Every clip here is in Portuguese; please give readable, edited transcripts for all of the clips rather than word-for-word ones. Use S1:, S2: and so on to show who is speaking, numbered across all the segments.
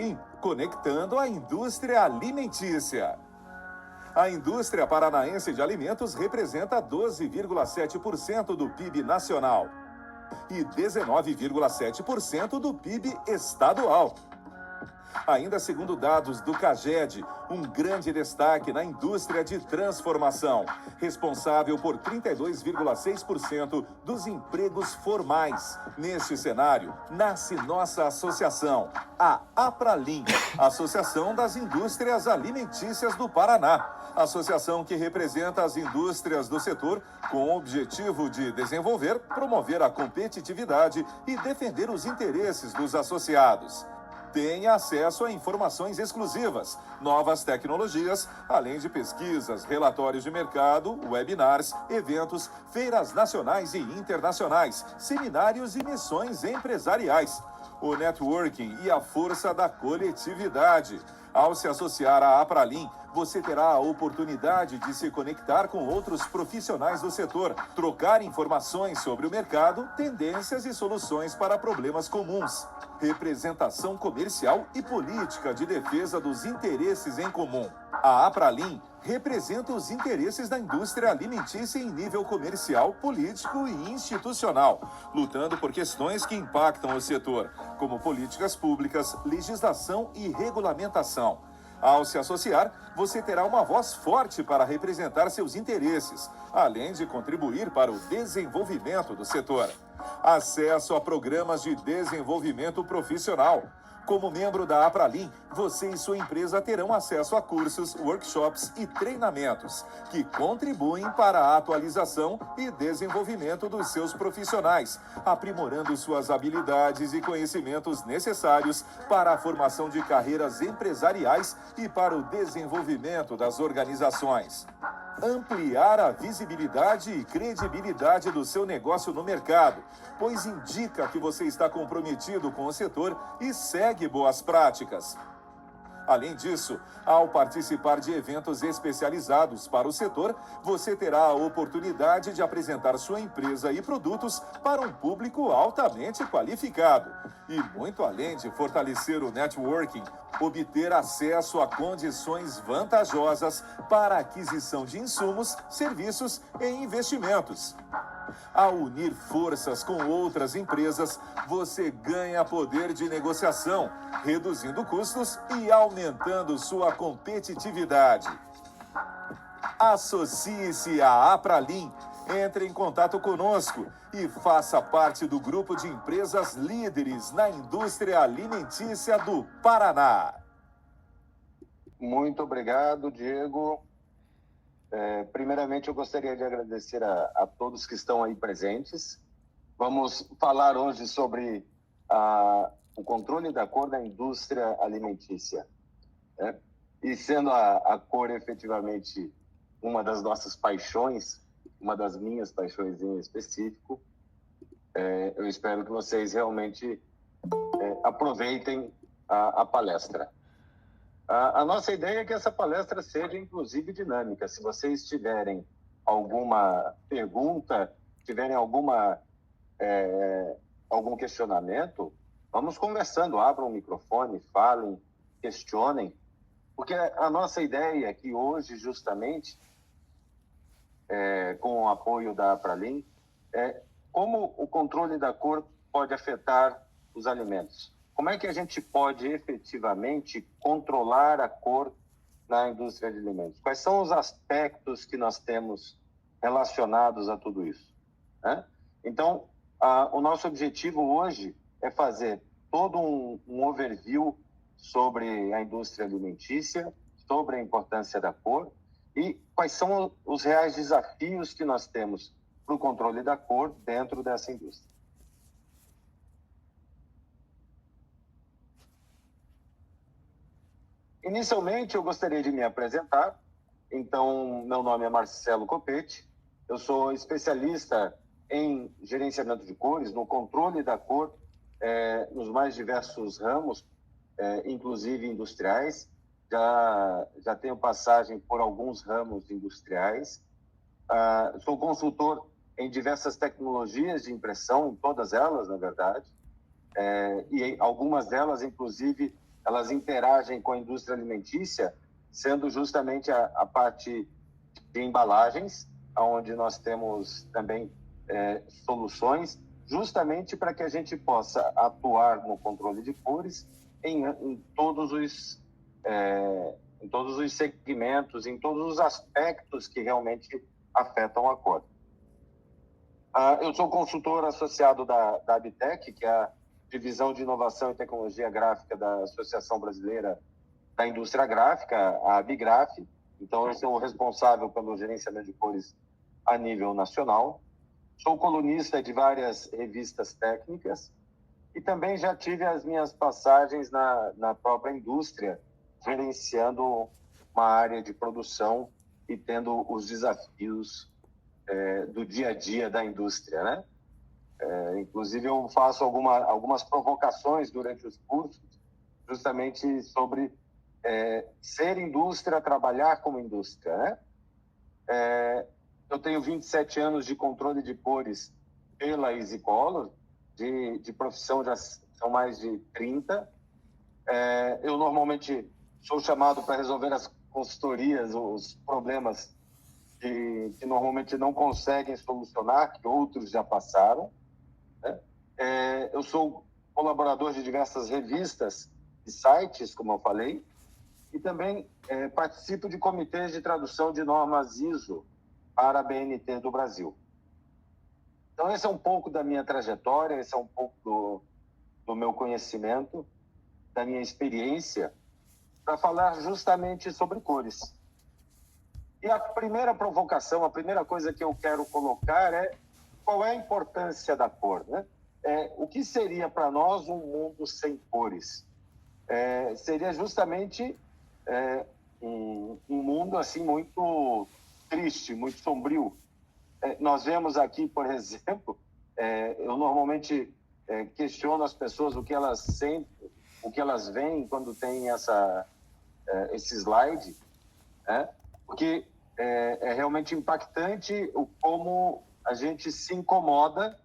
S1: Apralim, conectando a indústria alimentícia. A indústria paranaense de alimentos representa 12,7% do PIB nacional e 19,7% do PIB estadual. Ainda segundo dados do CAGED, um grande destaque na indústria de transformação, responsável por 32,6% dos empregos formais. Neste cenário, nasce nossa associação, a Apralim, Associação das Indústrias Alimentícias do Paraná. Associação que representa as indústrias do setor com o objetivo de desenvolver, promover a competitividade e defender os interesses dos associados. Tenha acesso a informações exclusivas, novas tecnologias, além de pesquisas, relatórios de mercado, webinars, eventos, feiras nacionais e internacionais, seminários e missões empresariais. O networking e a força da coletividade. Ao se associar à Apralim, você terá a oportunidade de se conectar com outros profissionais do setor, trocar informações sobre o mercado, tendências e soluções para problemas comuns, representação comercial e política de defesa dos interesses em comum. A Apralim representa os interesses da indústria alimentícia em nível comercial, político e institucional, lutando por questões que impactam o setor, como políticas públicas, legislação e regulamentação. Ao se associar, você terá uma voz forte para representar seus interesses, além de contribuir para o desenvolvimento do setor. Acesso a programas de desenvolvimento profissional. Como membro da Apralim, você e sua empresa terão acesso a cursos, workshops e treinamentos que contribuem para a atualização e desenvolvimento dos seus profissionais, aprimorando suas habilidades e conhecimentos necessários para a formação de carreiras empresariais e para o desenvolvimento das organizações. Ampliar a visibilidade e credibilidade do seu negócio no mercado, pois indica que você está comprometido com o setor e segue boas práticas. Além disso, ao participar de eventos especializados para o setor, você terá a oportunidade de apresentar sua empresa e produtos para um público altamente qualificado. E muito além de fortalecer o networking, obter acesso a condições vantajosas para a aquisição de insumos, serviços e investimentos. Ao unir forças com outras empresas, você ganha poder de negociação, reduzindo custos e aumentando sua competitividade. Associe-se à Apralim, entre em contato conosco e faça parte do grupo de empresas líderes na indústria alimentícia do Paraná.
S2: Muito obrigado, Diego. Primeiramente, eu gostaria de agradecer a todos que estão aí presentes. Vamos falar hoje sobre o controle da cor da indústria alimentícia, né? E sendo a cor efetivamente uma das nossas paixões, uma das minhas paixões em específico, eu espero que vocês realmente aproveitem a palestra. A nossa ideia é que essa palestra seja, inclusive, dinâmica. Se vocês tiverem alguma pergunta, tiverem algum questionamento, vamos conversando, abram o microfone, falem, questionem, porque a nossa ideia é que hoje, justamente, com o apoio da Apralim, como o controle da cor pode afetar os alimentos. Como é que a gente pode efetivamente controlar a cor na indústria de alimentos? Quais são os aspectos que nós temos relacionados a tudo isso, né? Então, o nosso objetivo hoje é fazer todo um overview sobre a indústria alimentícia, sobre a importância da cor e quais são os reais desafios que nós temos para o controle da cor dentro dessa indústria. Inicialmente, eu gostaria de me apresentar. Então, meu nome é Marcelo Copete. Eu sou especialista em gerenciamento de cores, no controle da cor, nos mais diversos ramos, inclusive industriais. Já tenho passagem por alguns ramos industriais. Sou consultor em diversas tecnologias de impressão, em todas elas, na verdade. E algumas delas, inclusive, elas interagem com a indústria alimentícia, sendo justamente a parte de embalagens, onde nós temos também soluções, justamente para que a gente possa atuar no controle de cores em todos os segmentos, em todos os aspectos que realmente afetam a cor. Eu sou consultor associado da Abtec, que é a Divisão de Inovação e Tecnologia Gráfica da Associação Brasileira da Indústria Gráfica, a Abigraf. Então, eu sou o responsável pelo gerenciamento de cores a nível nacional. Sou colunista de várias revistas técnicas e também já tive as minhas passagens na própria indústria, gerenciando uma área de produção e tendo os desafios do dia a dia da indústria, né? Inclusive, eu faço algumas provocações durante os cursos, justamente sobre ser indústria, trabalhar como indústria, né? Eu tenho 27 anos de controle de cores pela EasyColor, de profissão já são mais de 30. Eu normalmente sou chamado para resolver as consultorias, os problemas que normalmente não conseguem solucionar, que outros já passaram, né? Eu sou colaborador de diversas revistas e sites, como eu falei, e também participo de comitês de tradução de normas ISO para a BNT do Brasil. Então, esse é um pouco da minha trajetória, esse é um pouco do meu conhecimento, da minha experiência, para falar justamente sobre cores. E a primeira provocação, a primeira coisa que eu quero colocar é qual é a importância da cor, né? O que seria para nós um mundo sem cores? Seria justamente um mundo assim muito triste, muito sombrio. Nós vemos aqui, por exemplo, eu normalmente questiono as pessoas o que elas sentem, o que elas veem quando tem esse slide, né? Porque é realmente impactante como a gente se incomoda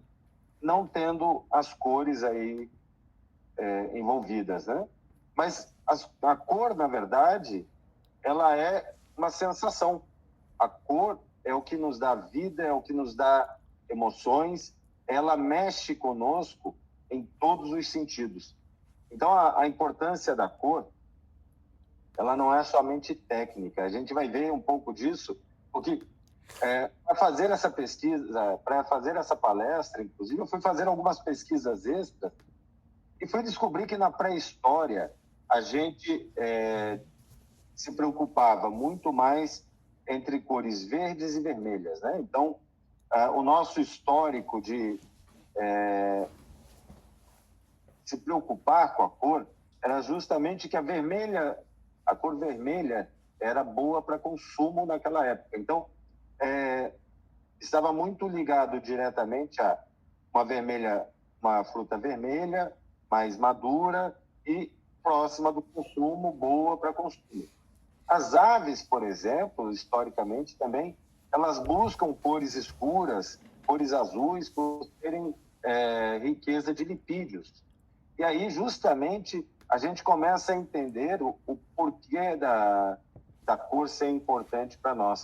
S2: não tendo as cores aí envolvidas, né? Mas a cor, na verdade, ela é uma sensação. A cor é o que nos dá vida, é o que nos dá emoções, ela mexe conosco em todos os sentidos. Então, a importância da cor, ela não é somente técnica. A gente vai ver um pouco disso, porque para fazer essa pesquisa, para fazer essa palestra, inclusive, eu fui fazer algumas pesquisas extras e fui descobrir que na pré-história a gente se preocupava muito mais entre cores verdes e vermelhas, né? Então, o nosso histórico de se preocupar com a cor era justamente que a cor vermelha era boa para consumo naquela época. Então, estava muito ligado diretamente a uma fruta vermelha, mais madura e próxima do consumo, boa para consumo. As aves, por exemplo, historicamente também, elas buscam cores escuras, cores azuis, por terem riqueza de lipídios. E aí, justamente, a gente começa a entender o porquê da cor ser importante para nós.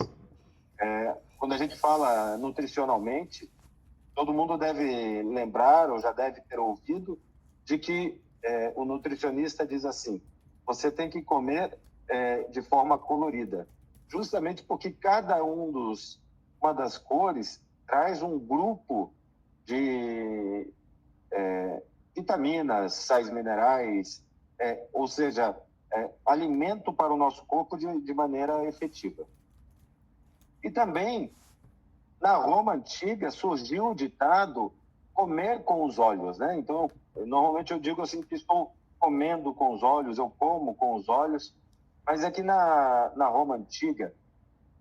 S2: Quando a gente fala nutricionalmente, todo mundo deve lembrar, ou já deve ter ouvido, de que o nutricionista diz assim: você tem que comer de forma colorida, justamente porque cada uma das cores traz um grupo de vitaminas, sais minerais, ou seja, alimento para o nosso corpo de maneira efetiva. E também, na Roma Antiga, surgiu o ditado comer com os olhos, né? Então, normalmente eu digo assim que estou comendo com os olhos, eu como com os olhos, mas é que na Roma Antiga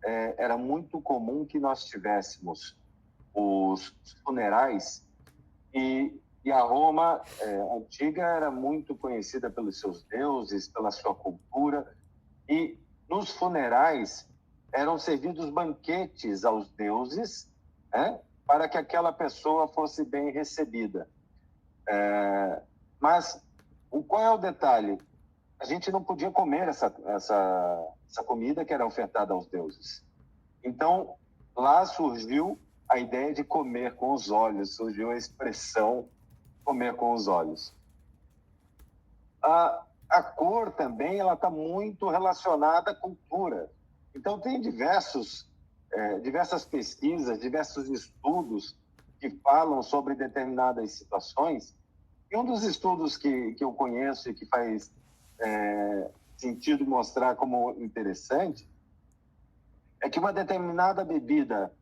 S2: era muito comum que nós tivéssemos os funerais e a Roma Antiga era muito conhecida pelos seus deuses, pela sua cultura, e nos funerais eram servidos banquetes aos deuses, né, para que aquela pessoa fosse bem recebida. Mas qual é o detalhe? a gente não podia comer essa comida que era ofertada aos deuses. Então, lá surgiu a ideia de comer com os olhos, surgiu a expressão comer com os olhos. A cor também ela está muito relacionada à cultura. Então, tem diversas pesquisas, diversos estudos que falam sobre determinadas situações. E um dos estudos que eu conheço e que faz sentido mostrar como interessante é que uma determinada bebida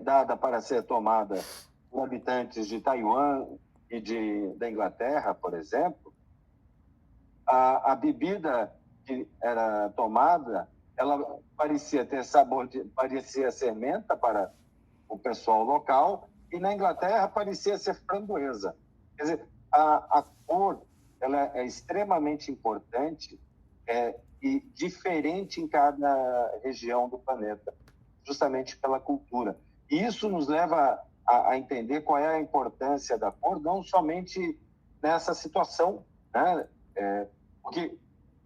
S2: dada para ser tomada por habitantes de Taiwan e da Inglaterra, por exemplo, a bebida que era tomada, ela parecia ter sabor, parecia ser menta para o pessoal local, e na Inglaterra parecia ser framboesa. Quer dizer, a cor ela é extremamente importante e diferente em cada região do planeta, justamente pela cultura. E isso nos leva a entender qual é a importância da cor, não somente nessa situação, né? Porque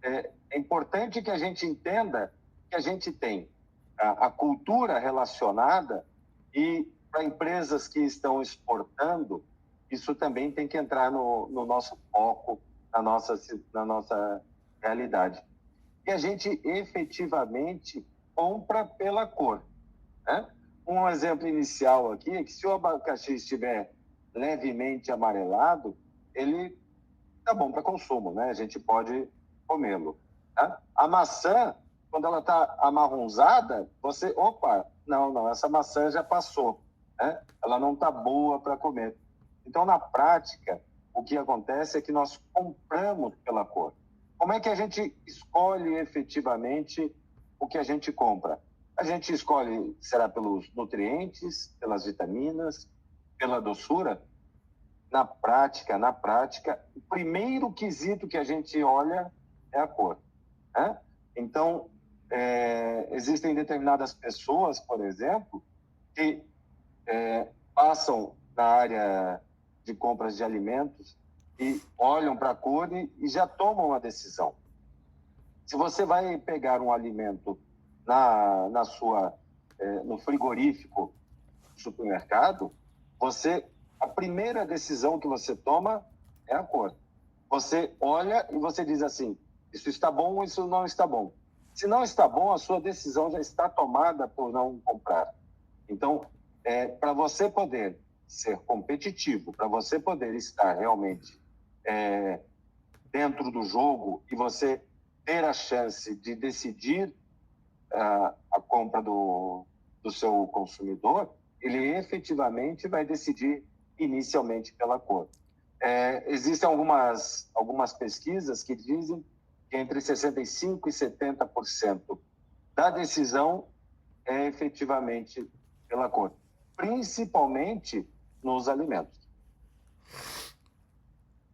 S2: é importante que a gente entenda que a gente tem a cultura relacionada e para empresas que estão exportando, isso também tem que entrar no nosso foco, na nossa realidade. E a gente efetivamente compra pela cor, né? Um exemplo inicial aqui é que se o abacaxi estiver levemente amarelado, ele tá bom para consumo, né? A gente pode comê-lo. Tá? A maçã, quando ela está amarronzada, não, essa maçã já passou, né? Ela não está boa para comer. Então, na prática, o que acontece é que nós compramos pela cor. Como é que a gente escolhe efetivamente o que a gente compra? A gente escolhe, será pelos nutrientes, pelas vitaminas, pela doçura? Na prática, o primeiro quesito que a gente olha é a cor, né? Então, existem determinadas pessoas, por exemplo, que passam na área de compras de alimentos e olham para a cor e já tomam uma decisão. Se você vai pegar um alimento no frigorífico do supermercado, a primeira decisão que você toma é a cor. Você olha e você diz assim, isso está bom ou isso não está bom. Se não está bom, a sua decisão já está tomada por não comprar. Então, para você poder ser competitivo, para você poder estar realmente dentro do jogo e você ter a chance de decidir a compra do seu consumidor, ele efetivamente vai decidir inicialmente pela cor. Existem algumas pesquisas que dizem que entre 65% e 70% da decisão é efetivamente pela cor, principalmente nos alimentos.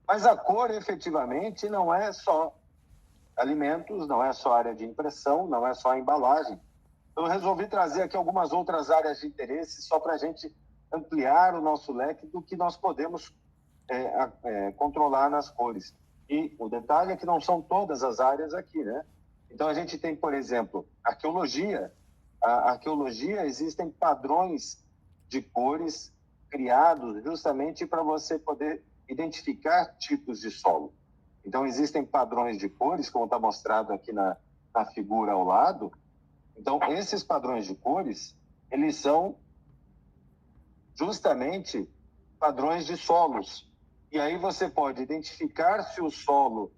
S2: Mas a cor efetivamente não é só alimentos, não é só área de impressão, não é só a embalagem. Eu resolvi trazer aqui algumas outras áreas de interesse só para a gente ampliar o nosso leque do que nós podemos controlar nas cores. E o detalhe é que não são todas as áreas aqui, né? Então, a gente tem, por exemplo, arqueologia. A arqueologia, existem padrões de cores criados justamente para você poder identificar tipos de solo. Então, existem padrões de cores, como está mostrado aqui na figura ao lado. Então, esses padrões de cores, eles são justamente padrões de solos. E aí você pode identificar se o solo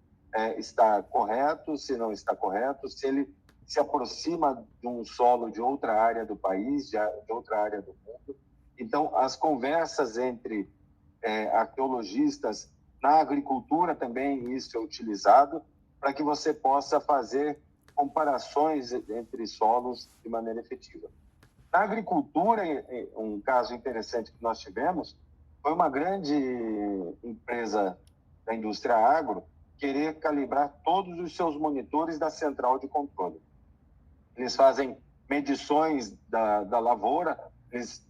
S2: está correto, se não está correto, se ele se aproxima de um solo de outra área do país, de outra área do mundo. Então, as conversas entre arqueologistas na agricultura também isso é utilizado para que você possa fazer comparações entre solos de maneira efetiva. Na agricultura, um caso interessante que nós tivemos foi uma grande empresa da indústria agro querer calibrar todos os seus monitores da central de controle. Eles fazem medições da lavoura, eles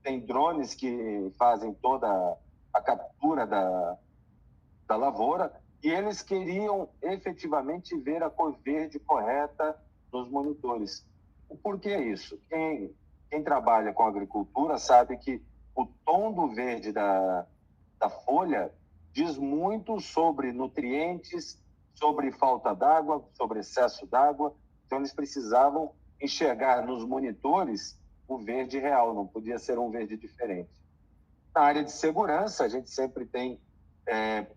S2: têm drones que fazem toda a captura da lavoura e eles queriam efetivamente ver a cor verde correta nos monitores. Por que isso? Quem trabalha com agricultura sabe que o tom do verde da folha diz muito sobre nutrientes, sobre falta d'água, sobre excesso d'água. Então, eles precisavam enxergar nos monitores o verde real, não podia ser um verde diferente. Na área de segurança, a gente sempre tem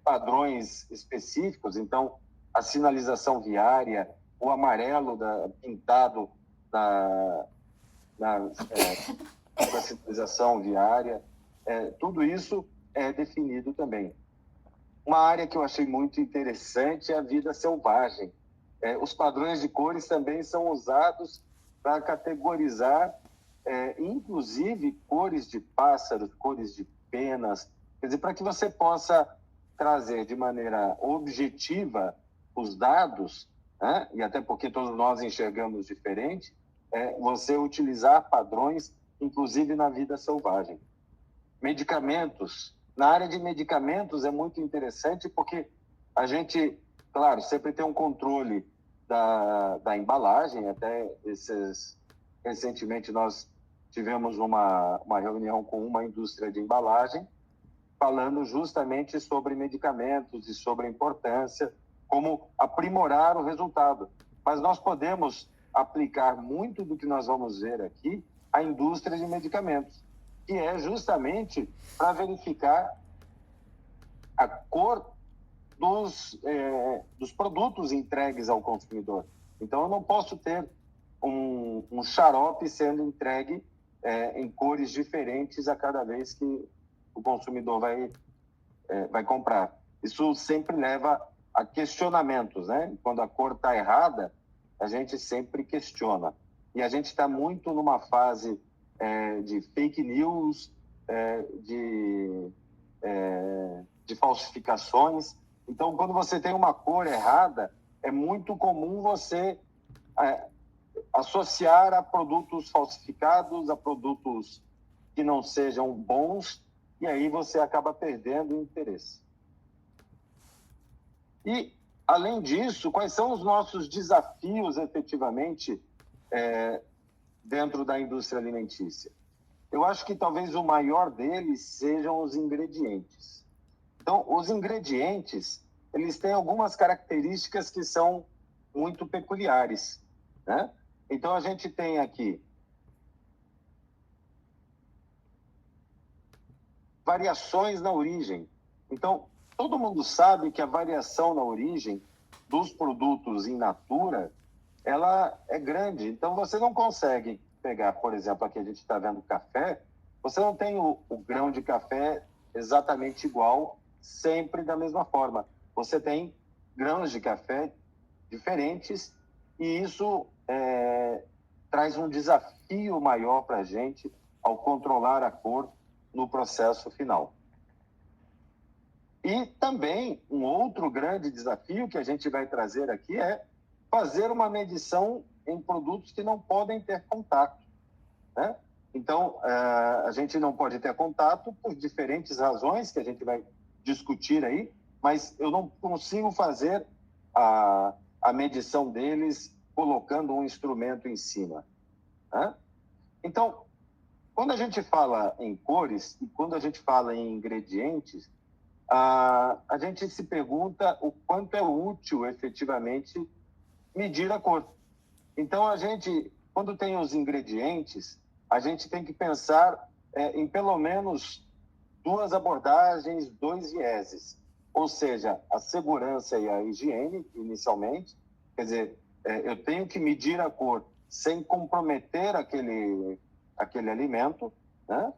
S2: padrões específicos, então, a sinalização viária, o amarelo pintado da sinalização viária, tudo isso é definido também. Uma área que eu achei muito interessante é a vida selvagem. Os padrões de cores também são usados para categorizar, inclusive, cores de pássaros, cores de penas, quer dizer, para que você possa trazer de maneira objetiva os dados, né? E até porque todos nós enxergamos diferente, você utilizar padrões, inclusive na vida selvagem. Medicamentos. Na área de medicamentos é muito interessante porque a gente, claro, sempre tem um controle da embalagem. Até recentemente nós tivemos uma reunião com uma indústria de embalagem falando justamente sobre medicamentos e sobre a importância, como aprimorar o resultado. Mas nós podemos aplicar muito do que nós vamos ver aqui à indústria de medicamentos, que é justamente para verificar a cor dos produtos entregues ao consumidor. Então, eu não posso ter um xarope sendo entregue em cores diferentes a cada vez que o consumidor vai comprar. Isso sempre leva a questionamentos, né? Quando a cor está errada, a gente sempre questiona. E a gente está muito numa fase de fake news, de falsificações. Então, quando você tem uma cor errada, é muito comum você associar a produtos falsificados, a produtos que não sejam bons, e aí você acaba perdendo o interesse. E, além disso, quais são os nossos desafios, efetivamente, dentro da indústria alimentícia? Eu acho que talvez o maior deles sejam os ingredientes. Então, os ingredientes, eles têm algumas características que são muito peculiares, né? Então, a gente tem aqui variações na origem. Então, todo mundo sabe que a variação na origem dos produtos in natura, ela é grande. Então, você não consegue pegar, por exemplo, aqui a gente está vendo café, você não tem o grão de café exatamente igual, sempre da mesma forma. Você tem grãos de café diferentes e isso traz um desafio maior para a gente ao controlar a cor no processo final. E também um outro grande desafio que a gente vai trazer aqui é fazer uma medição em produtos que não podem ter contato, né? Então, a gente não pode ter contato por diferentes razões que a gente vai discutir aí, mas eu não consigo fazer a medição deles colocando um instrumento em cima, né? Então, quando a gente fala em cores e quando a gente fala em ingredientes, a gente se pergunta o quanto é útil, efetivamente, medir a cor. Então, a gente, quando tem os ingredientes, a gente tem que pensar em pelo menos duas abordagens, dois vieses. Ou seja, a segurança e a higiene, inicialmente. Quer dizer, eu tenho que medir a cor sem comprometer aquele alimento, né?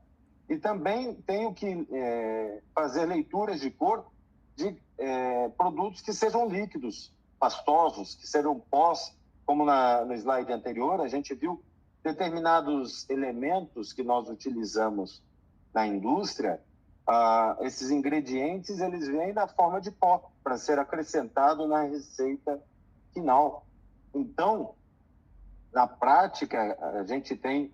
S2: E também tenho que fazer leituras de cor de produtos que sejam líquidos, pastosos, que sejam pós, como no slide anterior, a gente viu determinados elementos que nós utilizamos na indústria, esses ingredientes, eles vêm na forma de pó, para ser acrescentado na receita final. Então, na prática, a gente tem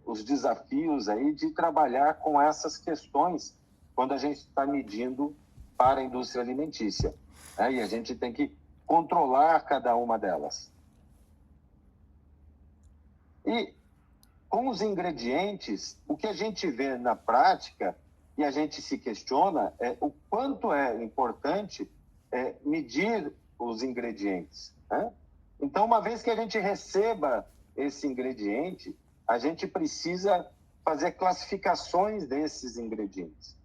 S2: os desafios aí de trabalhar com essas questões quando a gente está medindo para a indústria alimentícia. né? E a gente tem que controlar cada uma delas. E com os ingredientes, o que a gente vê na prática e a gente se questiona é o quanto é importante medir os ingredientes, né? Então, uma vez que a gente receba esse ingrediente, a gente precisa fazer classificações desses ingredientes.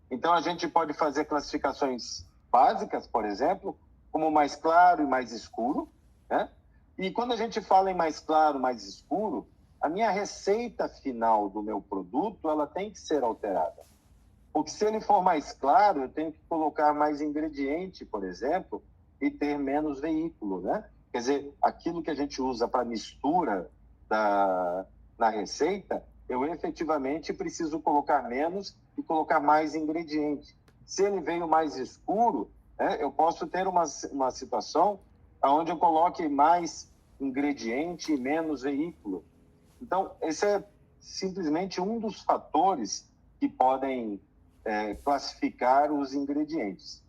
S2: Então, a gente pode fazer classificações básicas, por exemplo, como mais claro e mais escuro, né? E quando a gente fala em mais claro, mais escuro, a minha receita final do meu produto, ela tem que ser alterada. Porque se ele for mais claro, eu tenho que colocar mais ingrediente, por exemplo, e ter menos veículo, né? Quer dizer, aquilo que a gente usa para mistura na receita, eu efetivamente preciso colocar menos e colocar mais ingrediente. Se ele veio mais escuro, né, eu posso ter uma situação onde eu coloque mais ingrediente e menos veículo. Então, esse é simplesmente um dos fatores que podem classificar os ingredientes.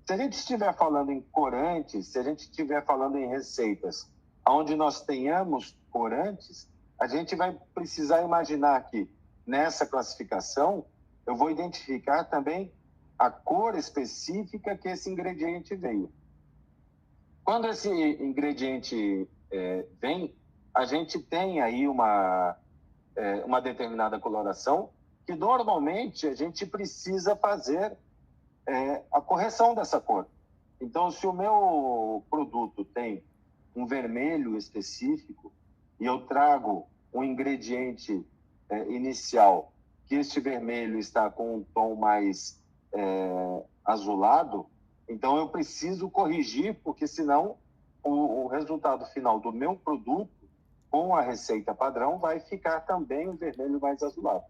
S2: Se a gente estiver falando em corantes, se a gente estiver falando em receitas onde nós tenhamos corantes, a gente vai precisar imaginar que nessa classificação eu vou identificar também a cor específica que esse ingrediente veio. Quando esse ingrediente vem, a gente tem aí uma determinada coloração que normalmente a gente precisa fazer a correção dessa cor. Então, se o meu produto tem um vermelho específico e eu trago um ingrediente inicial que este vermelho está com um tom mais azulado, então eu preciso corrigir, porque senão o resultado final do meu produto com a receita padrão vai ficar também um vermelho mais azulado.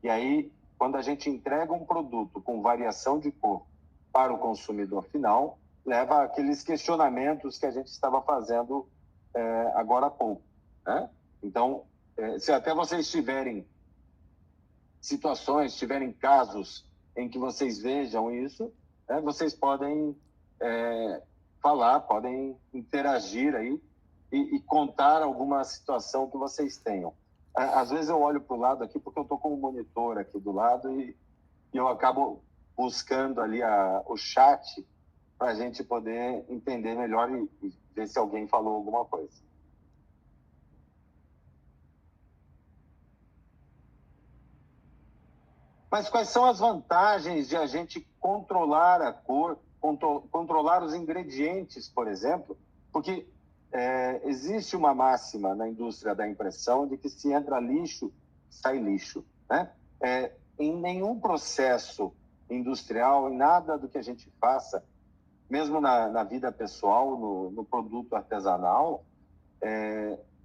S2: E aí, quando a gente entrega um produto com variação de cor para o consumidor final, leva àqueles questionamentos que a gente estava fazendo agora há pouco, né? Então, se até vocês tiverem situações, tiverem casos em que vocês vejam isso, vocês podem falar, podem interagir aí e contar alguma situação que vocês tenham. Às vezes eu olho para o lado aqui porque eu estou com um monitor aqui do lado e eu acabo buscando ali o chat para a gente poder entender melhor e ver se alguém falou alguma coisa. Mas quais são as vantagens de a gente controlar a cor, controlar os ingredientes, por exemplo? Porque existe uma máxima na indústria da impressão de que se entra lixo, sai lixo, né? Em nenhum processo industrial, em nada do que a gente faça, mesmo na vida pessoal, no produto artesanal,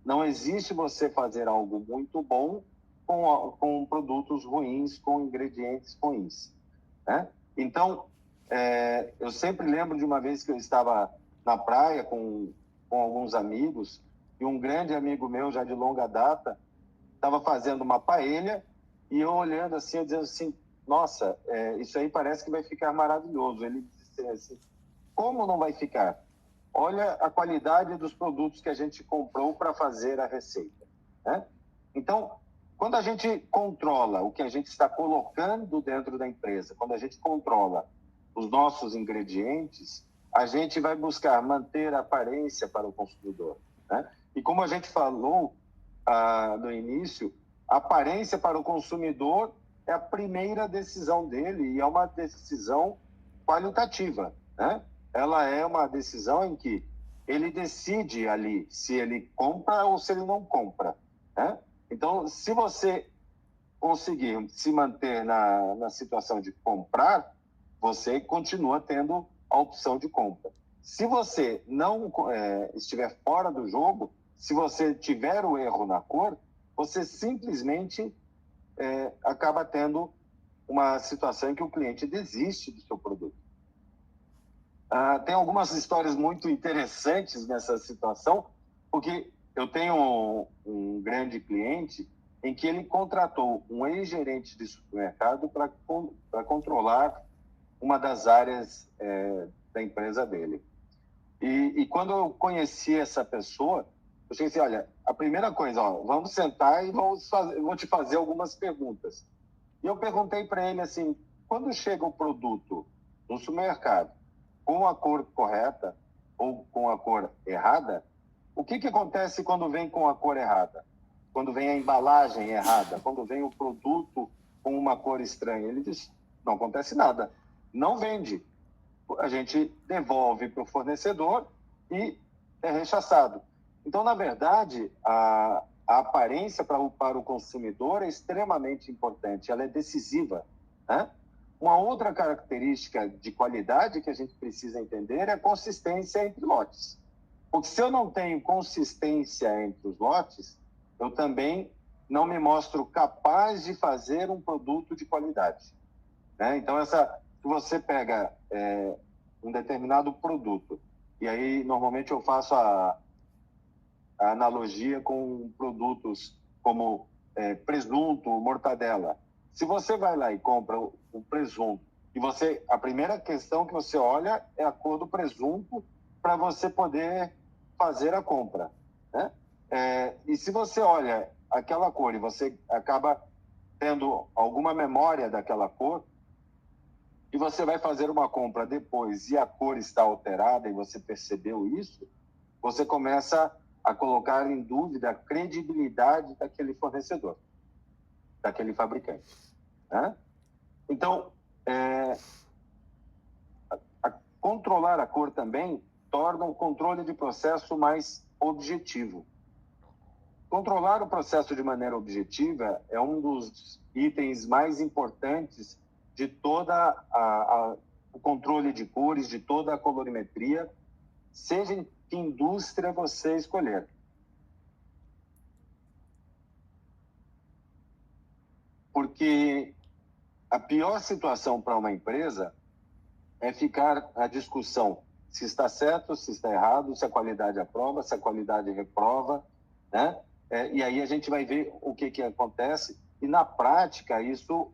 S2: não existe você fazer algo muito bom com produtos ruins, com ingredientes ruins, né? Então, eu sempre lembro de uma vez que eu estava na praia com alguns amigos e um grande amigo meu, já de longa data, estava fazendo uma paella e eu olhando assim, eu dizendo assim, nossa, isso aí parece que vai ficar maravilhoso. Ele disse assim, como não vai ficar? Olha a qualidade dos produtos que a gente comprou para fazer a receita, né? Então, quando a gente controla o que a gente está colocando dentro da empresa, quando a gente controla os nossos ingredientes, a gente vai buscar manter a aparência para o consumidor, né? E como a gente falou no início, a aparência para o consumidor é a primeira decisão dele e é uma decisão qualitativa, né? Ela é uma decisão em que ele decide ali se ele compra ou se ele não compra, né? Então, se você conseguir se manter na situação de comprar, você continua tendo a opção de compra. Se você não estiver fora do jogo, se você tiver o erro na cor, você simplesmente acaba tendo uma situação em que o cliente desiste do seu produto. Tem algumas histórias muito interessantes nessa situação, porque eu tenho um grande cliente em que ele contratou um ex-gerente de supermercado para controlar uma das áreas da empresa dele. E quando eu conheci essa pessoa, eu cheguei assim, olha, a primeira coisa, ó, vamos sentar e eu vou te fazer algumas perguntas. E eu perguntei para ele assim, quando chega o produto no supermercado com a cor correta ou com a cor errada, o que acontece quando vem com a cor errada? Quando vem a embalagem errada? Quando vem o produto com uma cor estranha? Ele disse, não acontece nada. Não vende. A gente devolve para o fornecedor e é rechaçado. Então, na verdade, a aparência para o consumidor é extremamente importante, ela é decisiva, né? Uma outra característica de qualidade que a gente precisa entender é a consistência entre lotes. Porque se eu não tenho consistência entre os lotes, eu também não me mostro capaz de fazer um produto de qualidade, né? Então, se você pega um determinado produto, e aí normalmente eu faço a analogia com produtos como presunto, mortadela. Se você vai lá e compra o presunto, e a primeira questão que você olha é a cor do presunto para você poder fazer a compra, né? E se você olha aquela cor e você acaba tendo alguma memória daquela cor, e você vai fazer uma compra depois e a cor está alterada e você percebeu isso, você começa a colocar em dúvida a credibilidade daquele fornecedor, daquele fabricante, né? Então, controlar a cor também torna o controle de processo mais objetivo. Controlar o processo de maneira objetiva é um dos itens mais importantes de toda o controle de cores, de toda a colorimetria, seja em que indústria você escolher. Porque a pior situação para uma empresa é ficar a discussão se está certo, se está errado, se a qualidade aprova, se a qualidade reprova, né? E aí a gente vai ver o que acontece, e na prática isso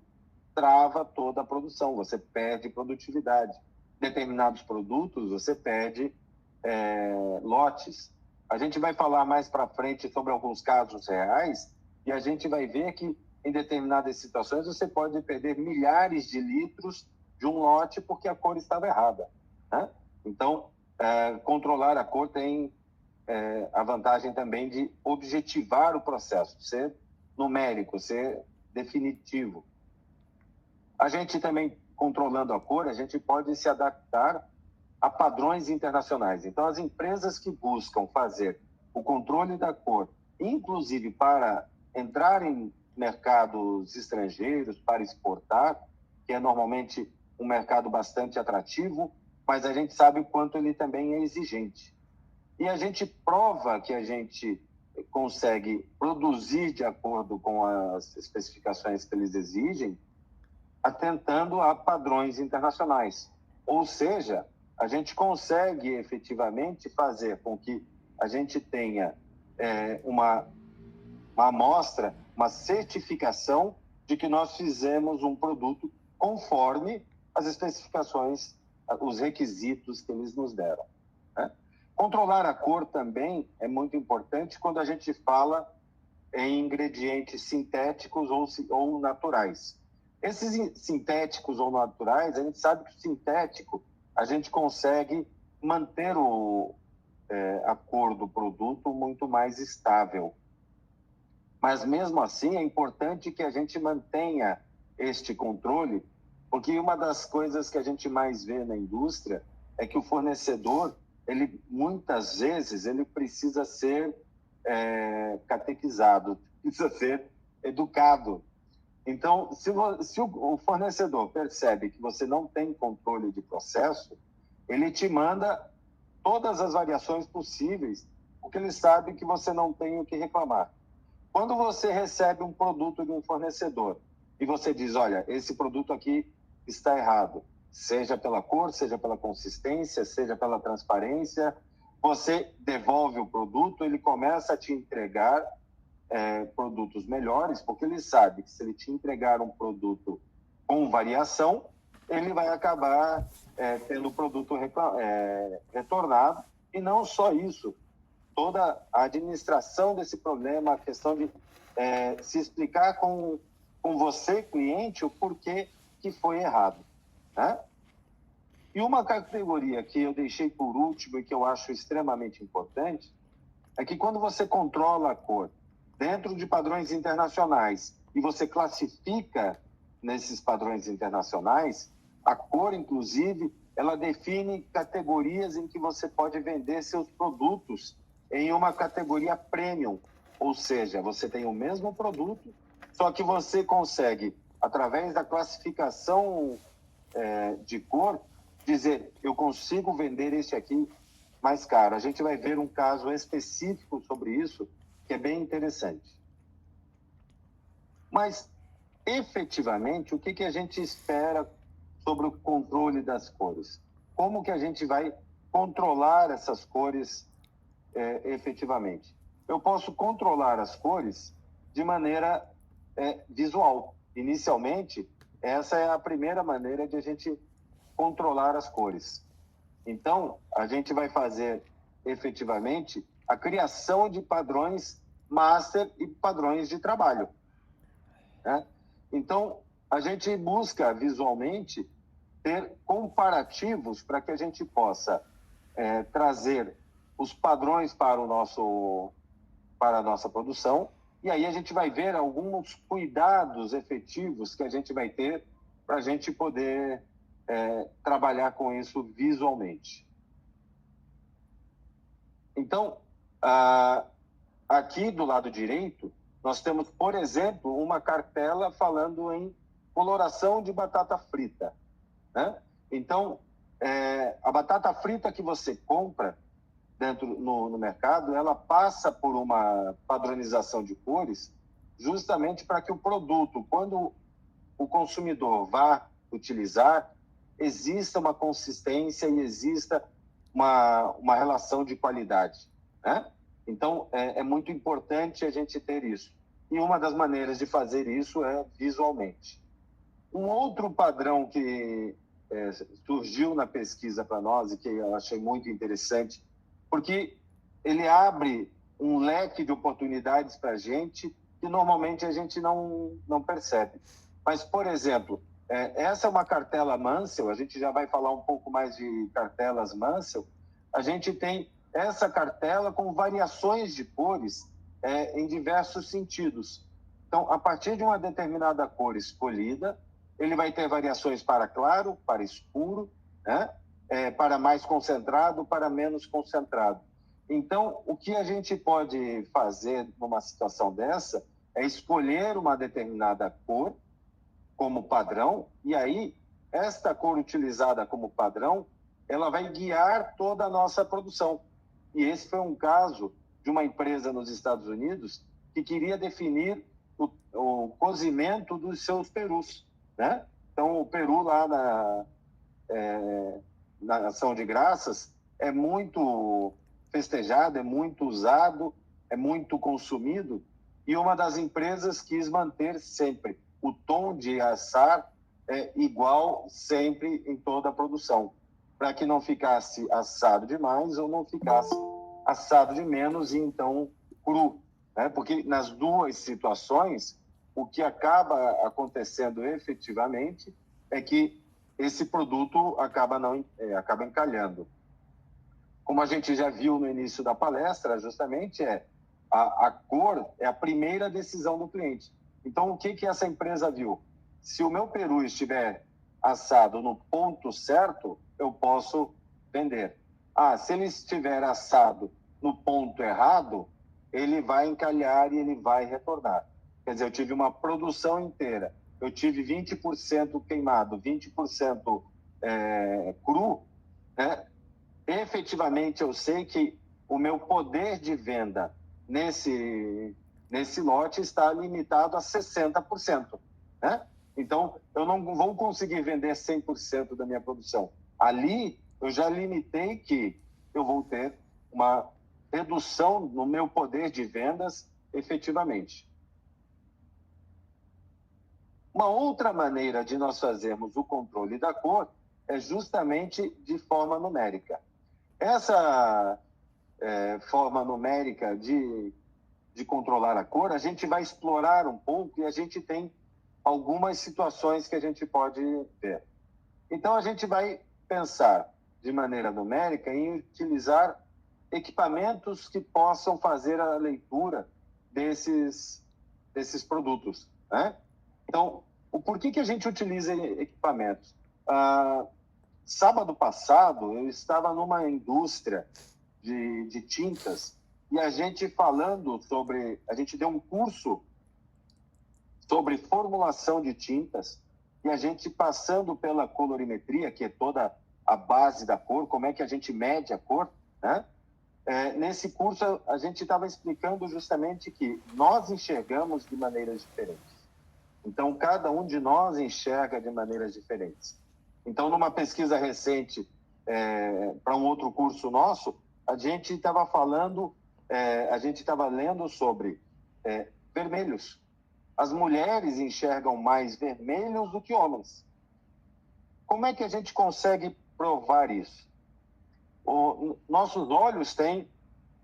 S2: trava toda a produção, você perde produtividade. Determinados produtos, você perde lotes. A gente vai falar mais para frente sobre alguns casos reais e a gente vai ver que em determinadas situações você pode perder milhares de litros de um lote porque a cor estava errada, né? Então, controlar a cor tem a vantagem também de objetivar o processo, ser numérico, ser definitivo. A gente também, controlando a cor, a gente pode se adaptar a padrões internacionais. Então, as empresas que buscam fazer o controle da cor, inclusive para entrar em mercados estrangeiros, para exportar, que é normalmente um mercado bastante atrativo, mas a gente sabe o quanto ele também é exigente. E a gente prova que a gente consegue produzir de acordo com as especificações que eles exigem, atentando a padrões internacionais. Ou seja, a gente consegue efetivamente fazer com que a gente tenha uma amostra, uma certificação de que nós fizemos um produto conforme as especificações, os requisitos que eles nos deram, né? Controlar a cor também é muito importante quando a gente fala em ingredientes sintéticos ou naturais. Esses sintéticos ou naturais, a gente sabe que o sintético, a gente consegue manter a cor do produto muito mais estável. Mas, mesmo assim, é importante que a gente mantenha este controle, porque uma das coisas que a gente mais vê na indústria é que o fornecedor, ele muitas vezes, ele precisa ser catequizado, precisa ser educado. Então, se o fornecedor percebe que você não tem controle de processo, ele te manda todas as variações possíveis, porque ele sabe que você não tem o que reclamar. Quando você recebe um produto de um fornecedor e você diz, olha, esse produto aqui está errado, seja pela cor, seja pela consistência, seja pela transparência, você devolve o produto, ele começa a te entregar produtos melhores, porque ele sabe que se ele te entregar um produto com variação, ele vai acabar tendo o produto retornado. E não só isso, toda a administração desse problema, a questão de se explicar com você, cliente, o porquê que foi errado, né? E uma categoria que eu deixei por último e que eu acho extremamente importante é que quando você controla a cor dentro de padrões internacionais e você classifica nesses padrões internacionais, a cor, inclusive, ela define categorias em que você pode vender seus produtos em uma categoria premium, ou seja, você tem o mesmo produto, só que você consegue, através da classificação de cor, dizer, eu consigo vender esse aqui mais caro. A gente vai ver um caso específico sobre isso, que é bem interessante. Mas, efetivamente, o que a gente espera sobre o controle das cores? Como que a gente vai controlar essas cores efetivamente? Eu posso controlar as cores de maneira visual. Inicialmente, essa é a primeira maneira de a gente controlar as cores. Então, a gente vai fazer efetivamente a criação de padrões master e padrões de trabalho, né? Então, a gente busca visualmente ter comparativos para que a gente possa trazer os padrões para a nossa produção, e aí a gente vai ver alguns cuidados efetivos que a gente vai ter para a gente poder trabalhar com isso visualmente. Então, aqui do lado direito, nós temos, por exemplo, uma cartela falando em coloração de batata frita, né? Então, a batata frita que você compra no mercado, ela passa por uma padronização de cores justamente para que o produto, quando o consumidor vá utilizar, exista uma consistência e exista uma relação de qualidade, né? Então, é muito importante a gente ter isso. E uma das maneiras de fazer isso é visualmente. Um outro padrão que surgiu na pesquisa para nós e que eu achei muito interessante, porque ele abre um leque de oportunidades para a gente que normalmente a gente não percebe. Mas, por exemplo, essa é uma cartela Mansell, a gente já vai falar um pouco mais de cartelas Mansell. A gente tem essa cartela com variações de cores em diversos sentidos. Então, a partir de uma determinada cor escolhida, ele vai ter variações para claro, para escuro, né? Para mais concentrado, para menos concentrado. Então, o que a gente pode fazer numa situação dessa é escolher uma determinada cor como padrão, e aí, esta cor utilizada como padrão, ela vai guiar toda a nossa produção. E esse foi um caso de uma empresa nos Estados Unidos que queria definir o cozimento dos seus perus, né? Então, o peru lá na Ação de Graças é muito festejado, é muito usado, é muito consumido, e uma das empresas quis manter sempre o tom de assar igual sempre em toda a produção, para que não ficasse assado demais ou não ficasse assado de menos e então cru, né? Porque nas duas situações, o que acaba acontecendo efetivamente é que esse produto acaba encalhando. Como a gente já viu no início da palestra, justamente a cor é a primeira decisão do cliente. Então, o que essa empresa viu? Se o meu peru estiver assado no ponto certo, eu posso vender. Se ele estiver assado no ponto errado, ele vai encalhar e ele vai retornar. Quer dizer, eu tive uma produção inteira, eu tive 20% queimado, 20% cru, né? Efetivamente, eu sei que o meu poder de venda nesse lote está limitado a 60%, né? Então, eu não vou conseguir vender 100% da minha produção. Ali, eu já limitei que eu vou ter uma redução no meu poder de vendas efetivamente. Uma outra maneira de nós fazermos o controle da cor é justamente de forma numérica. Essa forma numérica de controlar a cor, a gente vai explorar um pouco e a gente tem algumas situações que a gente pode ver. Então, a gente vai pensar de maneira numérica em utilizar equipamentos que possam fazer a leitura desses produtos, né? Então, o porquê que a gente utiliza equipamentos? Sábado passado, eu estava numa indústria de tintas e a gente deu um curso sobre formulação de tintas e a gente passando pela colorimetria, que é toda a base da cor, como é que a gente mede a cor, né? Nesse curso, a gente estava explicando justamente que nós enxergamos de maneiras diferentes. Então, cada um de nós enxerga de maneiras diferentes. Então, numa pesquisa recente, para um outro curso nosso, a gente estava lendo sobre vermelhos. As mulheres enxergam mais vermelhos do que homens. Como é que a gente consegue provar isso? Nossos olhos têm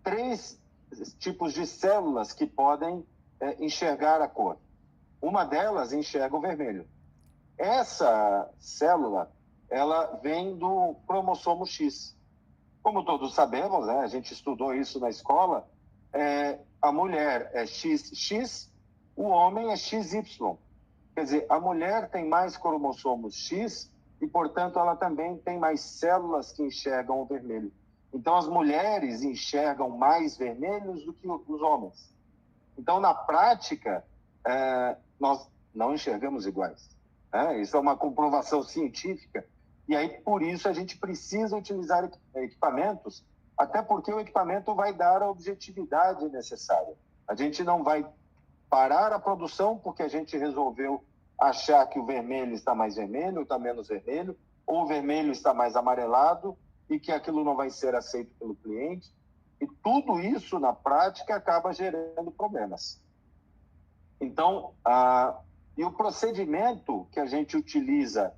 S2: 3 tipos de células que podem enxergar a cor. Uma delas enxerga o vermelho. Essa célula, ela vem do cromossomo X. Como todos sabemos, né, a gente estudou isso na escola, a mulher é XX, o homem é XY. Quer dizer, a mulher tem mais cromossomos X e, portanto, ela também tem mais células que enxergam o vermelho. Então, as mulheres enxergam mais vermelhos do que os homens. Então, na prática, nós não enxergamos iguais. Isso é uma comprovação científica. E aí, por isso, a gente precisa utilizar equipamentos, até porque o equipamento vai dar a objetividade necessária. A gente não vai parar a produção porque a gente resolveu achar que o vermelho está mais vermelho, está menos vermelho, ou o vermelho está mais amarelado e que aquilo não vai ser aceito pelo cliente. E tudo isso, na prática, acaba gerando problemas. Então, e o procedimento que a gente utiliza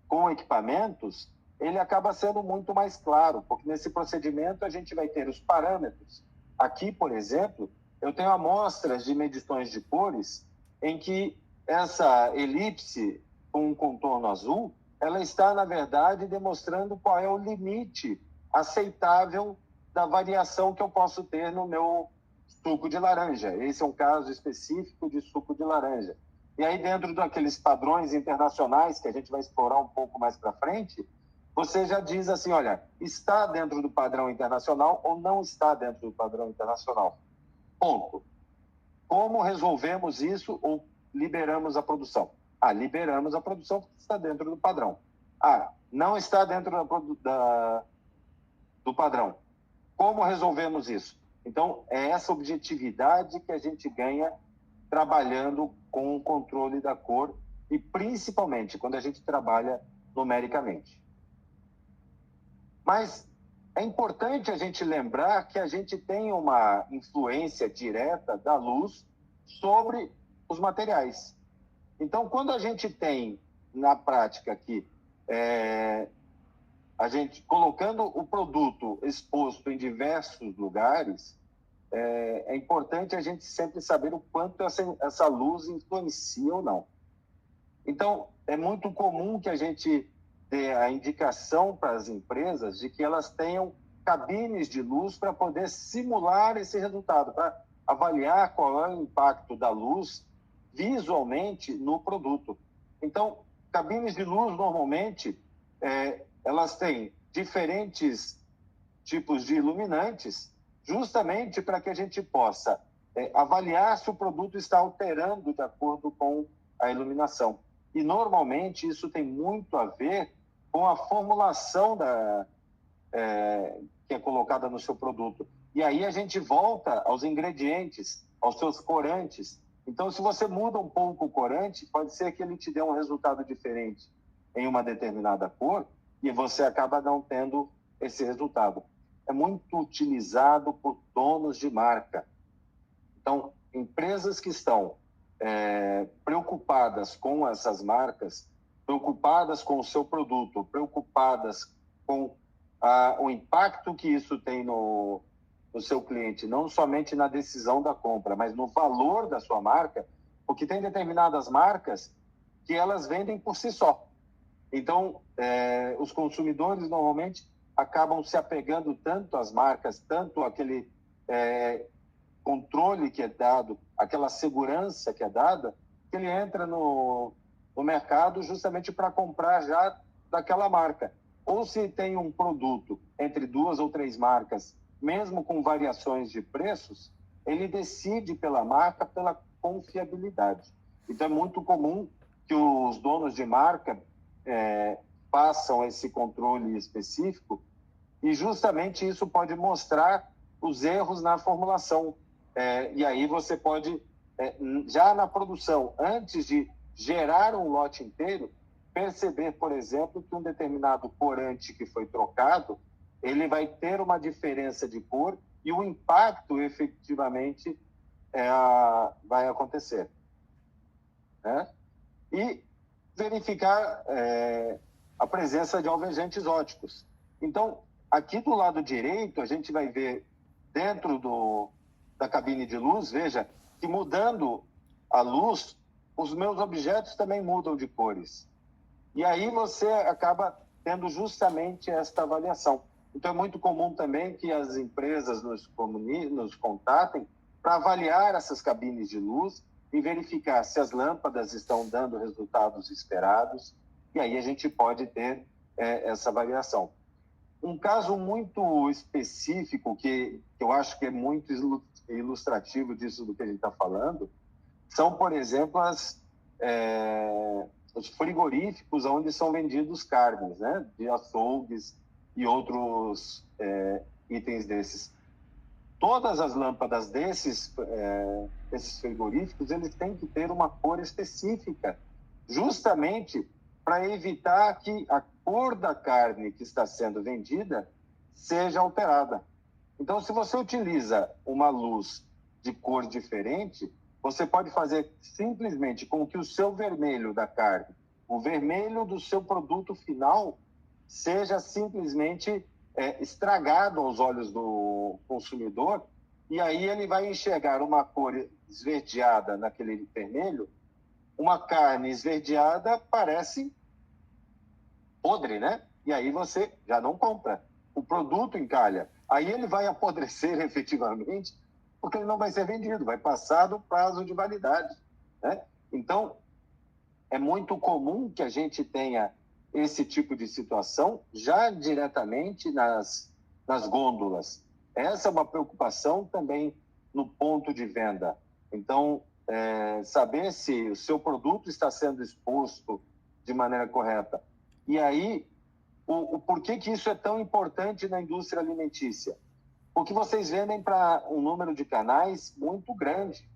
S2: com equipamentos, ele acaba sendo muito mais claro, porque nesse procedimento a gente vai ter os parâmetros. Aqui, por exemplo, eu tenho amostras de medições de cores em que essa elipse com um contorno azul, ela está, na verdade, demonstrando qual é o limite aceitável da variação que eu posso ter no meu suco de laranja. Esse é um caso específico de suco de laranja. E aí, dentro daqueles padrões internacionais que a gente vai explorar um pouco mais para frente, você já diz assim, olha, está dentro do padrão internacional ou não está dentro do padrão internacional. Ponto. Como resolvemos isso ou liberamos a produção? Liberamos a produção porque está dentro do padrão. Não está dentro do padrão. Como resolvemos isso? Então, é essa objetividade que a gente ganha trabalhando com o controle da cor e principalmente quando a gente trabalha numericamente. Mas é importante a gente lembrar que a gente tem uma influência direta da luz sobre os materiais. Então, quando a gente tem, na prática aqui, a gente colocando o produto exposto em diversos lugares, é importante a gente sempre saber o quanto essa luz influencia ou não. Então, é muito comum que a gente dê a indicação para as empresas de que elas tenham cabines de luz para poder simular esse resultado, para avaliar qual é o impacto da luz visualmente no produto. Então, cabines de luz, normalmente, elas têm diferentes tipos de iluminantes, justamente para que a gente possa avaliar se o produto está alterando de acordo com a iluminação. E, normalmente, isso tem muito a ver com a formulação que é colocada no seu produto. E aí a gente volta aos ingredientes, aos seus corantes. Então, se você muda um pouco o corante, pode ser que ele te dê um resultado diferente em uma determinada cor e você acaba não tendo esse resultado. É muito utilizado por donos de marca. Então, empresas que estão preocupadas com essas marcas, preocupadas com o seu produto, preocupadas com o impacto que isso tem no seu cliente, não somente na decisão da compra, mas no valor da sua marca, porque tem determinadas marcas que elas vendem por si só. Então, os consumidores normalmente acabam se apegando tanto às marcas, tanto àquele controle que é dado, aquela segurança que é dada, que ele entra no mercado justamente para comprar já daquela marca. Ou se tem um produto entre 2 ou 3 marcas, mesmo com variações de preços, ele decide pela marca, pela confiabilidade. Então, é muito comum que os donos de marca façam esse controle específico, e justamente isso pode mostrar os erros na formulação. E aí você pode, já na produção, antes de gerar um lote inteiro, perceber, por exemplo, que um determinado corante que foi trocado, ele vai ter uma diferença de cor e o impacto efetivamente vai acontecer. Né? E verificar a presença de alvejantes óticos. Então, aqui do lado direito, a gente vai ver dentro da cabine de luz, veja, que mudando a luz, os meus objetos também mudam de cores. E aí você acaba tendo justamente esta avaliação. Então, é muito comum também que as empresas nos contatem para avaliar essas cabines de luz e verificar se as lâmpadas estão dando resultados esperados, e aí a gente pode ter essa variação. Um caso muito específico, que eu acho que é muito ilustrativo disso do que a gente está falando, são, por exemplo, os frigoríficos onde são vendidos carnes, né? De açougues e outros itens desses. Todas as lâmpadas desses frigoríficos, eles têm que ter uma cor específica, justamente para evitar que a cor da carne que está sendo vendida seja alterada. Então, se você utiliza uma luz de cor diferente, você pode fazer simplesmente com que o seu vermelho da carne, o vermelho do seu produto final, seja simplesmente estragado aos olhos do consumidor, e aí ele vai enxergar uma cor esverdeada naquele vermelho. Uma carne esverdeada parece podre, né? E aí você já não compra. O produto encalha. Aí ele vai apodrecer efetivamente, porque ele não vai ser vendido, vai passar do prazo de validade, né? Então, é muito comum que a gente tenha esse tipo de situação já diretamente nas gôndolas. Essa é uma preocupação também no ponto de venda. Então, saber se o seu produto está sendo exposto de maneira correta. E aí, o porquê que isso é tão importante na indústria alimentícia? Porque vocês vendem para um número de canais muito grande.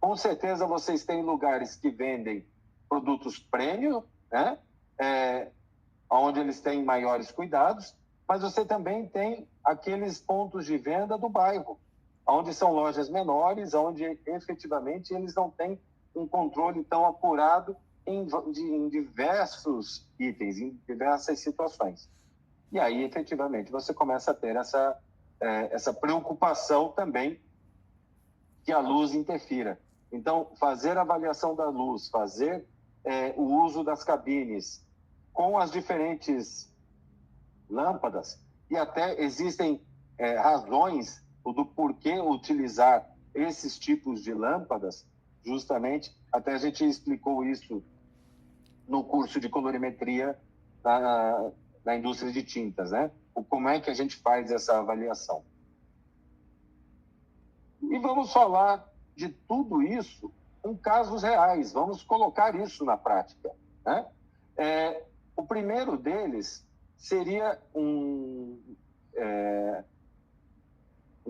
S2: Com certeza vocês têm lugares que vendem produtos premium, né? Onde eles têm maiores cuidados, mas você também tem aqueles pontos de venda do bairro, onde são lojas menores, onde efetivamente eles não têm um controle tão apurado em diversos itens, em diversas situações. E aí, efetivamente, você começa a ter essa preocupação também que a luz interfira. Então, fazer a avaliação da luz, fazer o uso das cabines com as diferentes lâmpadas, e até existem razões do porquê utilizar esses tipos de lâmpadas, justamente, até a gente explicou isso no curso de colorimetria na indústria de tintas, né? Como é que a gente faz essa avaliação. E vamos falar de tudo isso com casos reais, vamos colocar isso na prática, né? O primeiro deles seria um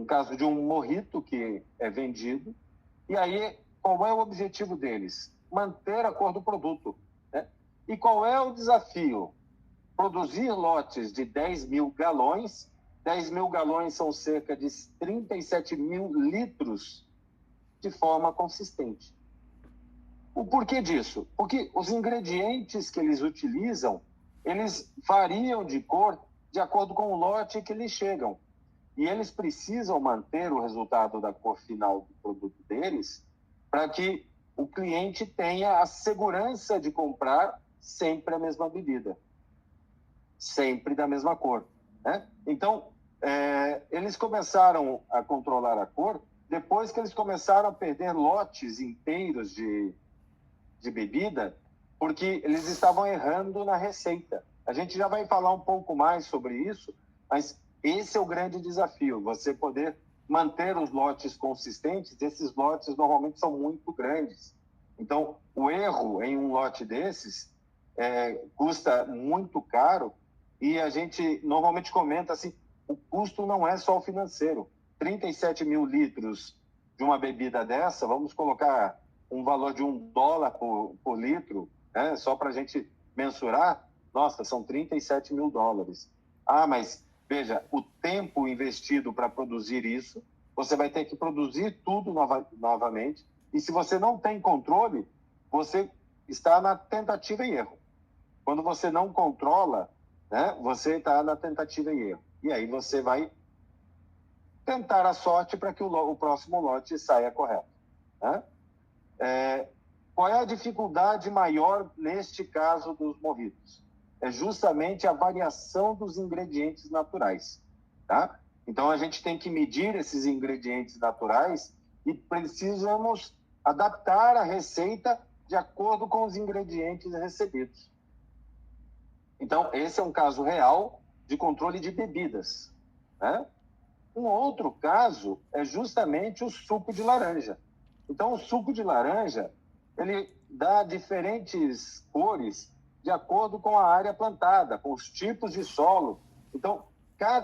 S2: caso de um mojito que é vendido, e aí qual é o objetivo deles? Manter a cor do produto, né? E qual é o desafio? Produzir lotes de 10 mil galões. 10 mil galões são cerca de 37 mil litros de forma consistente. O porquê disso? Porque os ingredientes que eles utilizam, eles variam de cor de acordo com o lote que eles chegam. E eles precisam manter o resultado da cor final do produto deles para que o cliente tenha a segurança de comprar sempre a mesma bebida, sempre da mesma cor, né? Então, eles começaram a controlar a cor depois que eles começaram a perder lotes inteiros de bebida, porque eles estavam errando na receita. A gente já vai falar um pouco mais sobre isso, mas esse é o grande desafio, você poder manter os lotes consistentes. Esses lotes normalmente são muito grandes. Então, o erro em um lote desses custa muito caro, e a gente normalmente comenta assim, o custo não é só o financeiro. 37 mil litros de uma bebida dessa, vamos colocar um valor de $1 por litro, né? Só para a gente mensurar, nossa, são 37 mil dólares. Ah, mas veja, o tempo investido para produzir isso, você vai ter que produzir tudo novamente, e se você não tem controle, você está na tentativa e erro. Quando você não controla, né, você está na tentativa e erro. E aí você vai tentar a sorte para que o próximo lote saia correto, né? Qual é a dificuldade maior neste caso dos mojitos? É justamente a variação dos ingredientes naturais, tá? Então, a gente tem que medir esses ingredientes naturais e precisamos adaptar a receita de acordo com os ingredientes recebidos. Então, esse é um caso real de controle de bebidas, né? Um outro caso é justamente o suco de laranja. Então, o suco de laranja, ele dá diferentes cores de acordo com a área plantada, com os tipos de solo. Então,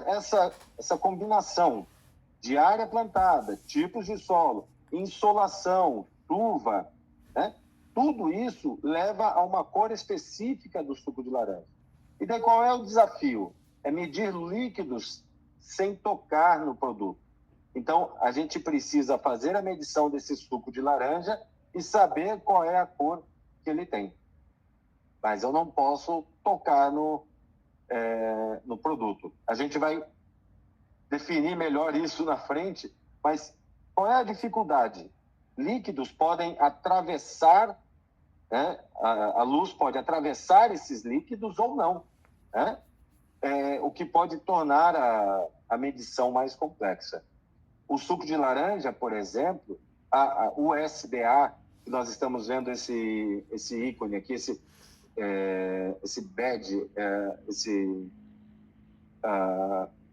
S2: essa combinação de área plantada, tipos de solo, insolação, chuva, né? Tudo isso leva a uma cor específica do suco de laranja. E daí qual é o desafio? É medir líquidos sem tocar no produto. Então, a gente precisa fazer a medição desse suco de laranja e saber qual é a cor que ele tem. Mas eu não posso tocar no produto. A gente vai definir melhor isso na frente, mas qual é a dificuldade? Líquidos podem atravessar, né? A luz pode atravessar esses líquidos ou não, né? O que pode tornar a medição mais complexa. O suco de laranja, por exemplo, a USDA, que nós estamos vendo esse ícone aqui, esse badge,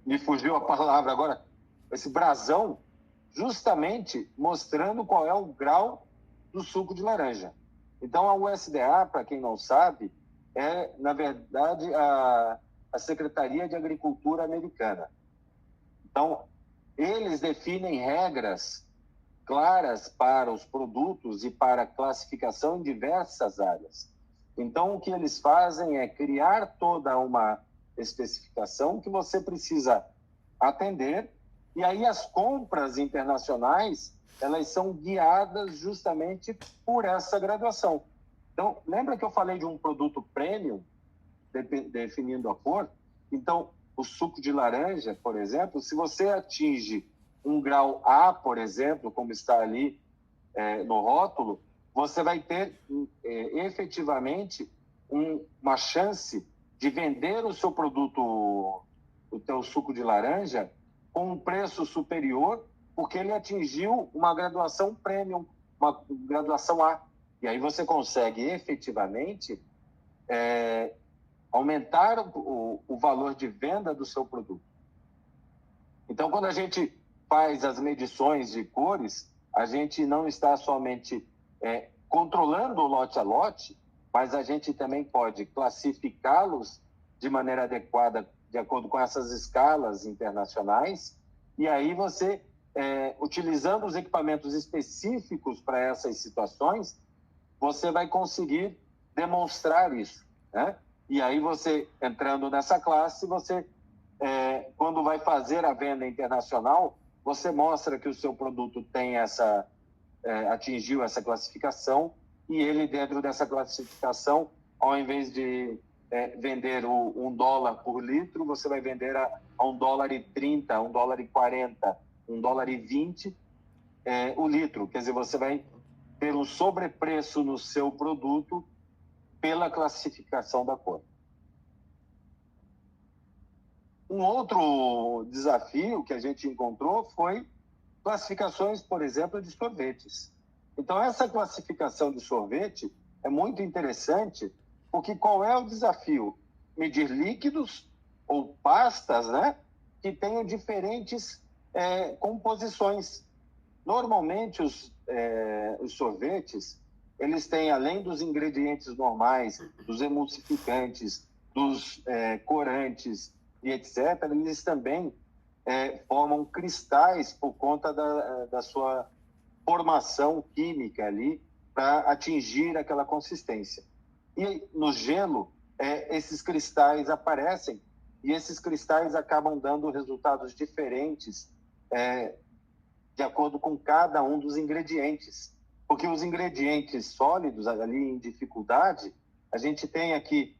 S2: me fugiu a palavra agora, esse brasão, justamente mostrando qual é o grau do suco de laranja. Então, a USDA, para quem não sabe, é, na verdade, a Secretaria de Agricultura americana. Então, eles definem regras claras para os produtos e para a classificação em diversas áreas. Então, o que eles fazem é criar toda uma especificação que você precisa atender, e aí as compras internacionais, elas são guiadas justamente por essa graduação. Então, lembra que eu falei de um produto premium, definindo a cor? Então, o suco de laranja, por exemplo, se você atinge um grau A, por exemplo, como está ali no rótulo, você vai ter efetivamente uma chance de vender o seu produto, o teu suco de laranja, com um preço superior, porque ele atingiu uma graduação premium, uma graduação A. E aí você consegue efetivamente aumentar o valor de venda do seu produto. Então, quando a gente faz as medições de cores, a gente não está somente controlando o lote a lote, mas a gente também pode classificá-los de maneira adequada, de acordo com essas escalas internacionais, e aí você, utilizando os equipamentos específicos para essas situações, você vai conseguir demonstrar isso, né? E aí você, entrando nessa classe, você, quando vai fazer a venda internacional, você mostra que o seu produto tem atingiu essa classificação, e ele, dentro dessa classificação, ao invés de vender o $1 por litro, você vai vender a $1,30, $1,40, $1,20 o litro. Quer dizer, você vai ter um sobrepreço no seu produto pela classificação da cor. Um outro desafio que a gente encontrou foi classificações, por exemplo, de sorvetes. Então, essa classificação de sorvete é muito interessante, porque qual é o desafio? Medir líquidos ou pastas, né, que tenham diferentes composições. Normalmente, os sorvetes, eles têm, além dos ingredientes normais, dos emulsificantes, dos corantes e etc., eles também formam cristais por conta da sua formação química ali para atingir aquela consistência. E no gelo, esses cristais aparecem e esses cristais acabam dando resultados diferentes de acordo com cada um dos ingredientes. Porque os ingredientes sólidos ali em dificuldade, a gente tem aqui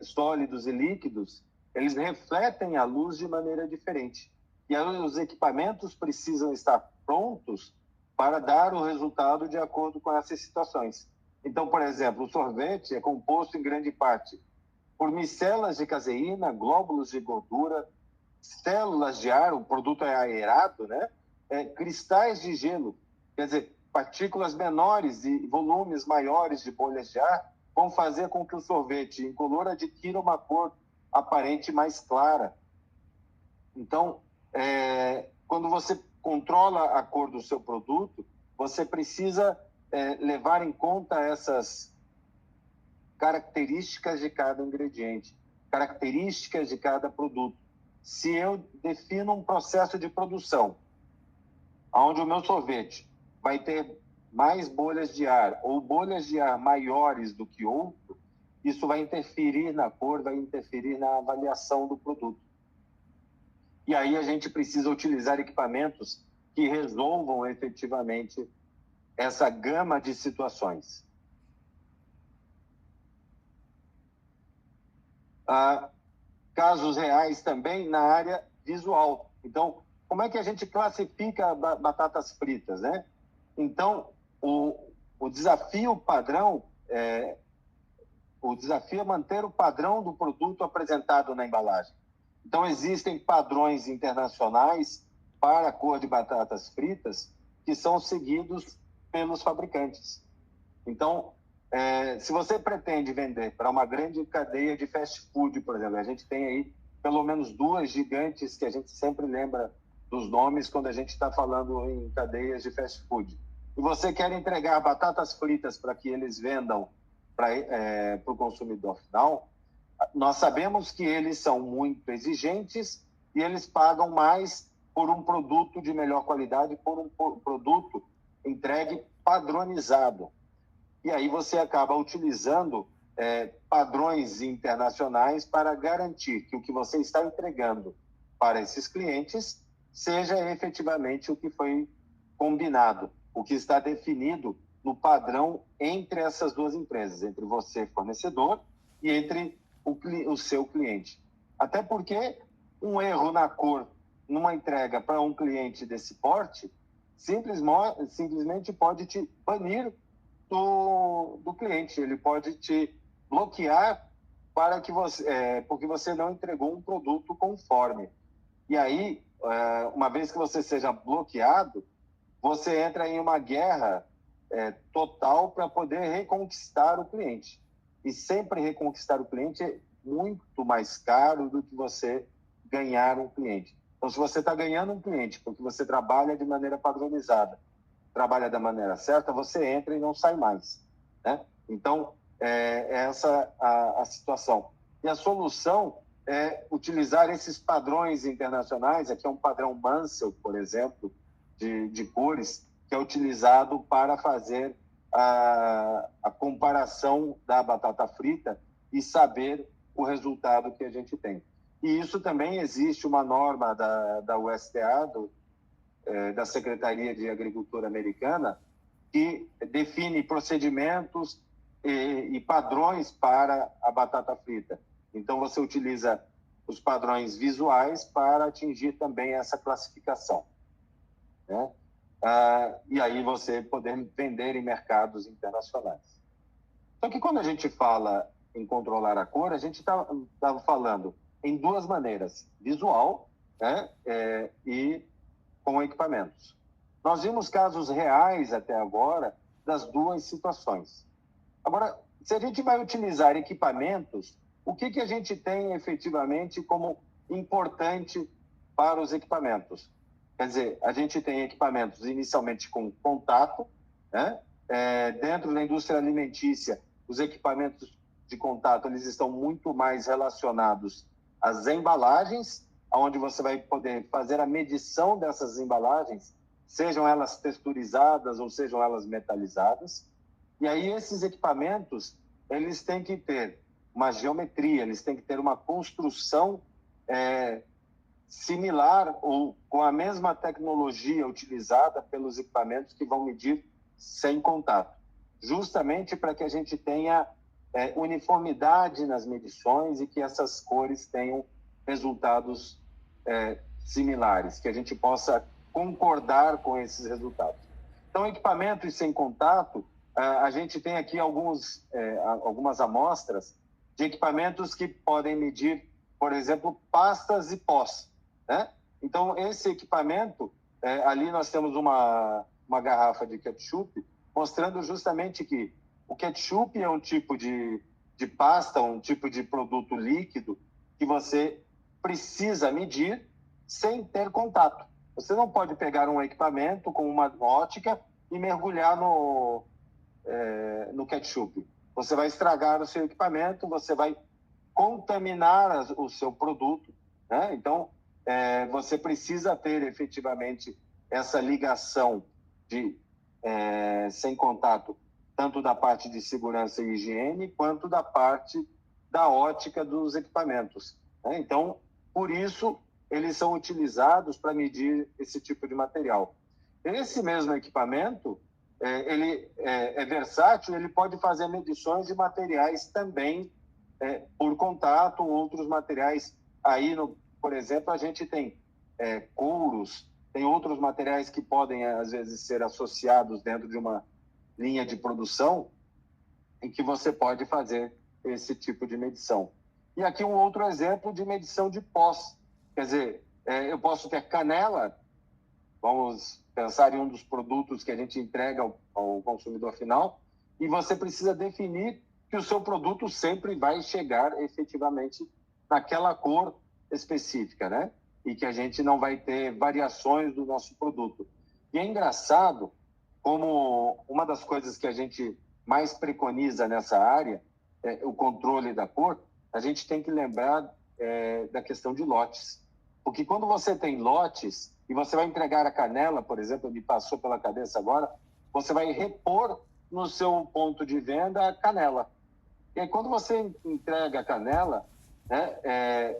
S2: sólidos e líquidos, eles refletem a luz de maneira diferente. E aí os equipamentos precisam estar prontos para dar o resultado de acordo com essas situações. Então, por exemplo, o sorvete é composto em grande parte por micelas de caseína, glóbulos de gordura, células de ar, o produto é aerado, né? Cristais de gelo, quer dizer, partículas menores e volumes maiores de bolhas de ar vão fazer com que o sorvete incolor adquira uma cor aparente mais clara. Então, quando você controla a cor do seu produto, você precisa levar em conta essas características de cada ingrediente, características de cada produto. Se eu defino um processo de produção, onde o meu sorvete vai ter mais bolhas de ar ou bolhas de ar maiores do que outro, isso vai interferir na cor, vai interferir na avaliação do produto. E aí a gente precisa utilizar equipamentos que resolvam efetivamente essa gama de situações. Casos reais também na área visual. Então, como é que a gente classifica batatas fritas, né? Então, o desafio padrão é manter o padrão do produto apresentado na embalagem. Então, existem padrões internacionais para a cor de batatas fritas que são seguidos pelos fabricantes. Então, se você pretende vender para uma grande cadeia de fast food, por exemplo, a gente tem aí pelo menos duas gigantes que a gente sempre lembra dos nomes quando a gente está falando em cadeias de fast food. E você quer entregar batatas fritas para que eles vendam para o consumidor final, nós sabemos que eles são muito exigentes e eles pagam mais por um produto de melhor qualidade, por um produto entregue padronizado. E aí você acaba utilizando padrões internacionais para garantir que o que você está entregando para esses clientes seja efetivamente o que foi combinado, o que está definido no padrão entre essas duas empresas, entre você, fornecedor, e entre o seu cliente. Até porque um erro na cor numa entrega para um cliente desse porte simplesmente pode te banir do cliente, ele pode te bloquear porque você não entregou um produto conforme. E aí, uma vez que você seja bloqueado, você entra em uma guerra total para poder reconquistar o cliente. E sempre reconquistar o cliente é muito mais caro do que você ganhar um cliente. Então, se você está ganhando um cliente porque você trabalha de maneira padronizada, trabalha da maneira certa, você entra e não sai mais, né? Então, essa a situação. E a solução é utilizar esses padrões internacionais. Aqui é um padrão Mansell, por exemplo, de cores, que é utilizado para fazer a comparação da batata frita e saber o resultado que a gente tem. E isso também existe uma norma da USDA, da Secretaria de Agricultura americana, que define procedimentos e padrões para a batata frita. Então, você utiliza os padrões visuais para atingir também essa classificação, né? E aí você poder vender em mercados internacionais. Só que quando a gente fala em controlar a cor, a gente está falando em duas maneiras: visual, né? E com equipamentos. Nós vimos casos reais até agora das duas situações. Agora, se a gente vai utilizar equipamentos, o que a gente tem efetivamente como importante para os equipamentos? Quer dizer, a gente tem equipamentos inicialmente com contato, né? Dentro da indústria alimentícia, os equipamentos de contato eles estão muito mais relacionados às embalagens, onde você vai poder fazer a medição dessas embalagens, sejam elas texturizadas ou sejam elas metalizadas. E aí esses equipamentos, eles têm que ter uma geometria, eles têm que ter uma construção similar ou com a mesma tecnologia utilizada pelos equipamentos que vão medir sem contato, justamente para que a gente tenha uniformidade nas medições e que essas cores tenham resultados similares, que a gente possa concordar com esses resultados. Então, equipamentos sem contato, a gente tem aqui algumas amostras de equipamentos que podem medir, por exemplo, pastas e pós, né? Então, esse equipamento, ali nós temos uma garrafa de ketchup, mostrando justamente que o ketchup é um tipo de pasta, um tipo de produto líquido que você precisa medir sem ter contato. Você não pode pegar um equipamento com uma ótica e mergulhar no ketchup. Você vai estragar o seu equipamento, você vai contaminar o seu produto, né? Então, você precisa ter efetivamente essa ligação sem contato, tanto da parte de segurança e higiene, quanto da parte da ótica dos equipamentos, né? Então, por isso, eles são utilizados para medir esse tipo de material. Esse mesmo equipamento, ele é versátil, ele pode fazer medições de materiais também por contato, outros materiais. Aí, por exemplo, a gente tem couros, tem outros materiais que podem, às vezes, ser associados dentro de uma linha de produção em que você pode fazer esse tipo de medição. E aqui um outro exemplo de medição de pós. Quer dizer, eu posso ter canela, vamos pensar em um dos produtos que a gente entrega ao consumidor final, e você precisa definir que o seu produto sempre vai chegar efetivamente naquela cor específica, né? E que a gente não vai ter variações do nosso produto. E é engraçado como uma das coisas que a gente mais preconiza nessa área, o controle da cor, a gente tem que lembrar da questão de lotes. Porque quando você tem lotes e você vai entregar a canela, por exemplo, me passou pela cabeça agora, você vai repor no seu ponto de venda a canela. E aí, quando você entrega a canela, né,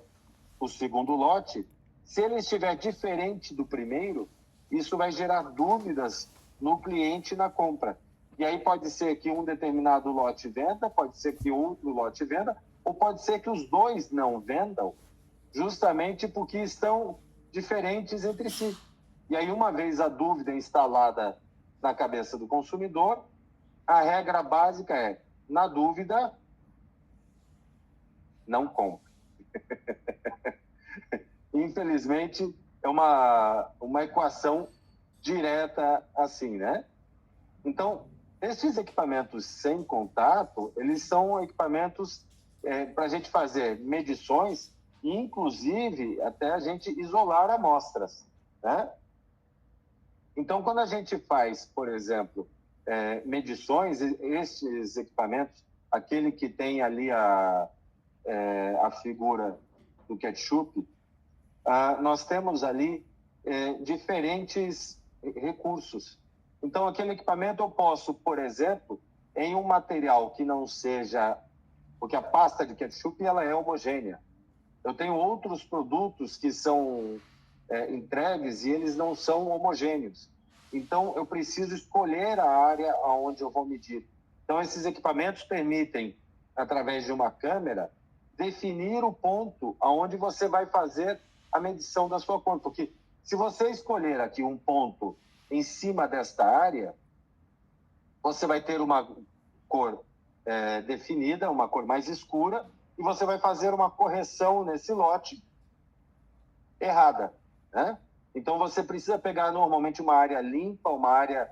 S2: o segundo lote, se ele estiver diferente do primeiro, isso vai gerar dúvidas no cliente na compra. E aí pode ser que um determinado lote venda, pode ser que outro lote venda, ou pode ser que os dois não vendam, justamente porque estão diferentes entre si. E aí, uma vez a dúvida instalada na cabeça do consumidor, a regra básica é, na dúvida, não compre. Infelizmente, é uma equação direta assim, né? Então, esses equipamentos sem contato, eles são equipamentos para a gente fazer medições e, inclusive, até a gente isolar amostras, né? Então, quando a gente faz, por exemplo, medições, esses equipamentos, aquele que tem ali a figura do ketchup, nós temos ali diferentes recursos. Então, aquele equipamento eu posso, por exemplo, em um material que não seja... Porque a pasta de ketchup ela é homogênea. Eu tenho outros produtos que são entregues e eles não são homogêneos. Então, eu preciso escolher a área onde eu vou medir. Então, esses equipamentos permitem, através de uma câmera, definir o ponto aonde você vai fazer a medição da sua cor. Porque se você escolher aqui um ponto em cima desta área, você vai ter uma cor definida, uma cor mais escura, e você vai fazer uma correção nesse lote errada, né? Então, você precisa pegar normalmente uma área limpa, uma área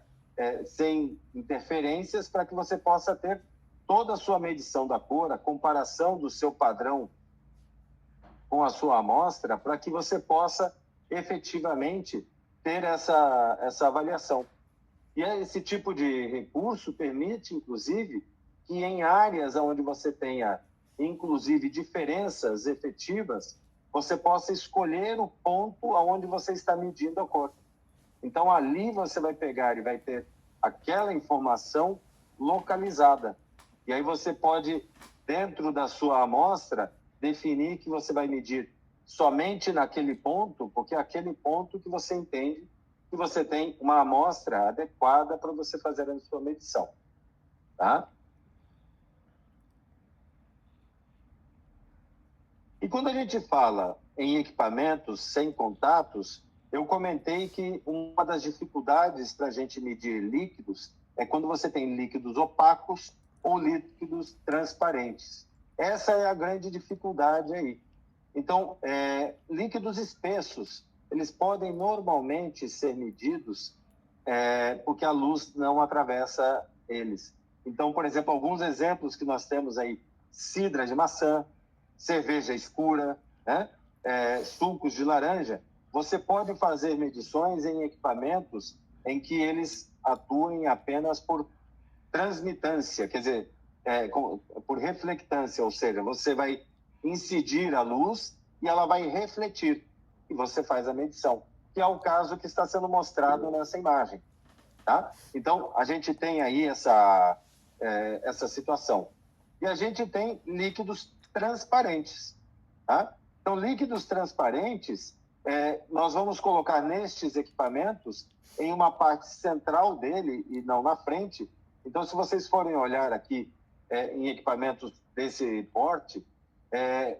S2: sem interferências, para que você possa ter toda a sua medição da cor, a comparação do seu padrão com a sua amostra, para que você possa efetivamente ter essa avaliação. E esse tipo de recurso permite, inclusive, que em áreas onde você tenha, inclusive, diferenças efetivas, você possa escolher o ponto aonde você está medindo a cor. Então, ali você vai pegar e vai ter aquela informação localizada. E aí você pode, dentro da sua amostra, definir que você vai medir somente naquele ponto, porque é aquele ponto que você entende que você tem uma amostra adequada para você fazer a sua medição. Tá? E quando a gente fala em equipamentos sem contatos, eu comentei que uma das dificuldades para a gente medir líquidos é quando você tem líquidos opacos ou líquidos transparentes. Essa é a grande dificuldade aí. Então, líquidos espessos, eles podem normalmente ser medidos porque a luz não atravessa eles. Então, por exemplo, alguns exemplos que nós temos aí, cidra de maçã, cerveja escura, né? Sucos de laranja, você pode fazer medições em equipamentos em que eles atuem apenas por transmitância, quer dizer, por reflectância, ou seja, você vai incidir a luz e ela vai refletir, e você faz a medição, que é o caso que está sendo mostrado nessa imagem. Tá? Então, a gente tem aí essa situação. E a gente tem líquidos transparentes. Tá? Então, líquidos transparentes, nós vamos colocar nestes equipamentos em uma parte central dele e não na frente. Então, se vocês forem olhar aqui em equipamentos desse porte,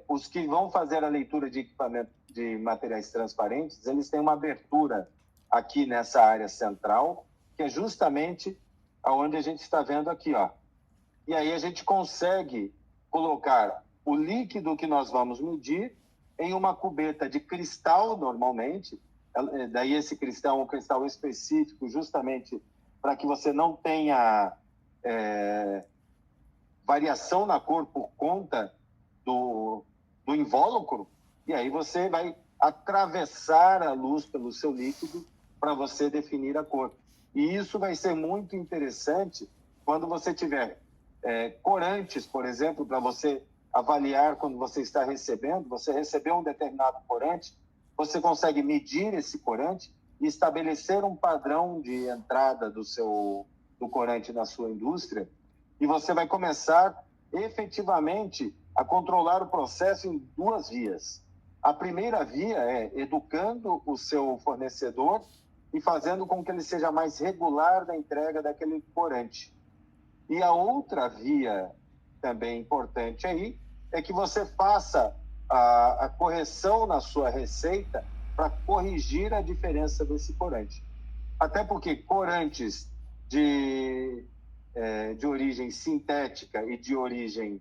S2: os que vão fazer a leitura de equipamento de materiais transparentes, eles têm uma abertura aqui nessa área central, que é justamente aonde a gente está vendo aqui, ó. E aí a gente consegue colocar o líquido que nós vamos medir em uma cubeta de cristal, normalmente. Daí esse cristal é um cristal específico, justamente para que você não tenha variação na cor por conta do invólucro. E aí você vai atravessar a luz pelo seu líquido para você definir a cor. E isso vai ser muito interessante quando você tiver corantes, por exemplo, para você avaliar quando você está recebendo. Você recebeu um determinado corante, você consegue medir esse corante e estabelecer um padrão de entrada do corante na sua indústria, e você vai começar efetivamente a controlar o processo em duas vias. A primeira via é educando o seu fornecedor e fazendo com que ele seja mais regular na entrega daquele corante. E a outra via também importante aí é que você faça a correção na sua receita para corrigir a diferença desse corante. Até porque corantes de origem sintética e de origem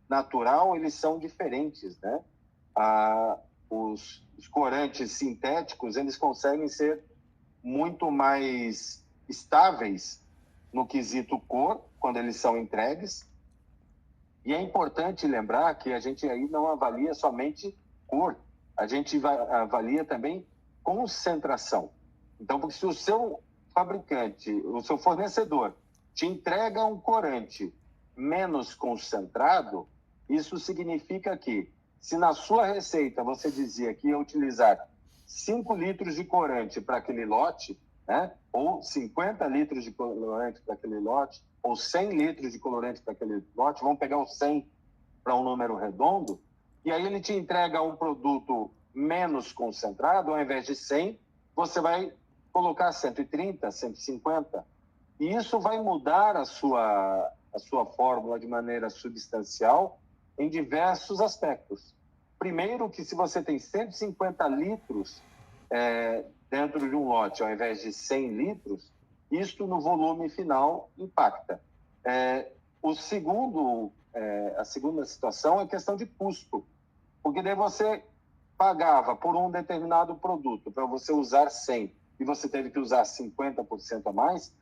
S2: natural, eles são diferentes, né? Os corantes sintéticos, eles conseguem ser muito mais estáveis no quesito cor, quando eles são entregues. E é importante lembrar que a gente aí não avalia somente cor, a gente avalia também concentração. Então, porque se o seu fabricante, o seu fornecedor, te entrega um corante menos concentrado, isso significa que, se na sua receita você dizia que ia utilizar 5 litros de corante para aquele lote, né? Ou 50 litros de colorante para aquele lote, ou 100 litros de colorante para aquele lote, vamos pegar o 100 para um número redondo, e aí ele te entrega um produto menos concentrado, ao invés de 100, você vai colocar 130, 150, e isso vai mudar a sua fórmula de maneira substancial em diversos aspectos. Primeiro, que se você tem 150 litros dentro de um lote, ao invés de 100 litros, isto no volume final impacta. A segunda situação é questão de custo, porque daí você pagava por um determinado produto para você usar 100 e você teve que usar 50% a mais,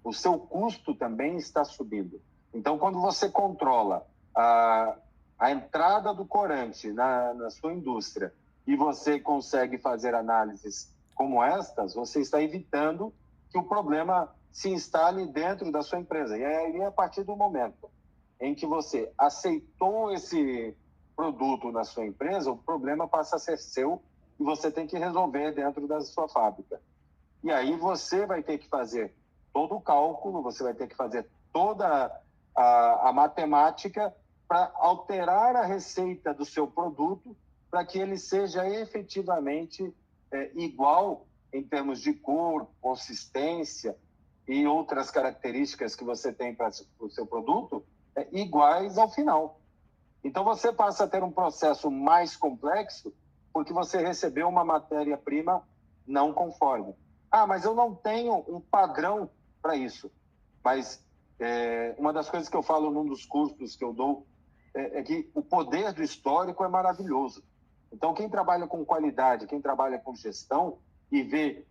S2: o seu custo também está subindo. Então, quando você controla a entrada do corante na sua indústria e você consegue fazer análises como estas, você está evitando que o problema se instale dentro da sua empresa. E aí, a partir do momento em que você aceitou esse produto na sua empresa, o problema passa a ser seu e você tem que resolver dentro da sua fábrica. E aí você vai ter que fazer todo o cálculo, você vai ter que fazer toda a matemática para alterar a receita do seu produto para que ele seja efetivamente igual em termos de cor, consistência e outras características que você tem para o seu produto, iguais ao final. Então você passa a ter um processo mais complexo porque você recebeu uma matéria-prima não conforme. Mas eu não tenho um padrão para isso. Mas uma das coisas que eu falo num dos cursos que eu dou é que o poder do histórico é maravilhoso. Então, quem trabalha com qualidade, quem trabalha com gestão e vê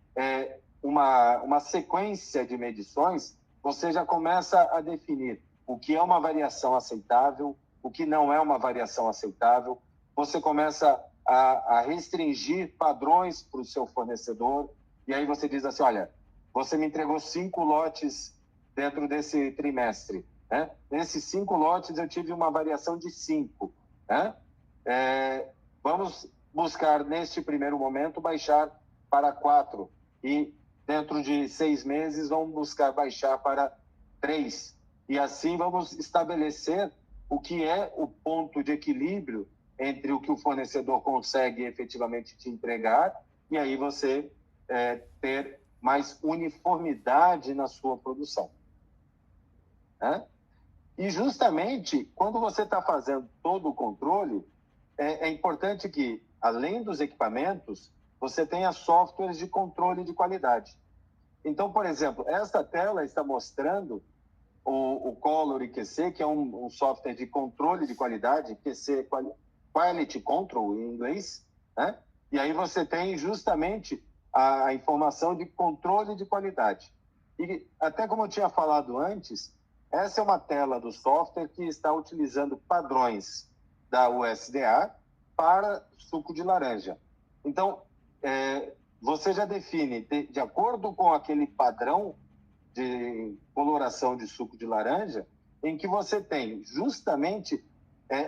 S2: uma sequência de medições, você já começa a definir o que é uma variação aceitável, o que não é uma variação aceitável. Você começa a restringir padrões para o seu fornecedor. E aí você diz assim, olha, você me entregou 5 lotes dentro desse trimestre. Né? Nesses 5 lotes eu tive uma variação de 5. Né? Vamos buscar, neste primeiro momento, baixar para 4. E dentro de 6 meses vamos buscar baixar para 3. E assim vamos estabelecer o que é o ponto de equilíbrio entre o que o fornecedor consegue efetivamente te entregar e aí você ter mais uniformidade na sua produção. Né? E justamente quando você está fazendo todo o controle, é importante que, além dos equipamentos, você tenha softwares de controle de qualidade. Então, por exemplo, esta tela está mostrando o Color IQC, que é um software de controle de qualidade, IQC Quality Control em inglês, né? E aí você tem justamente a informação de controle de qualidade. E até como eu tinha falado antes, essa é uma tela do software que está utilizando padrões da USDA para suco de laranja. Então, você já define, de acordo com aquele padrão de coloração de suco de laranja, em que você tem justamente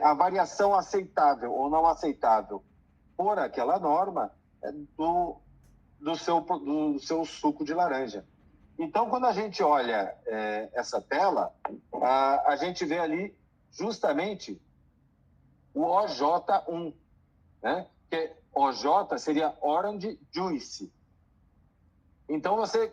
S2: a variação aceitável ou não aceitável por aquela norma do seu suco de laranja. Então, quando a gente olha essa tela, a gente vê ali justamente o OJ1, né? Que OJ seria Orange Juice. Então, você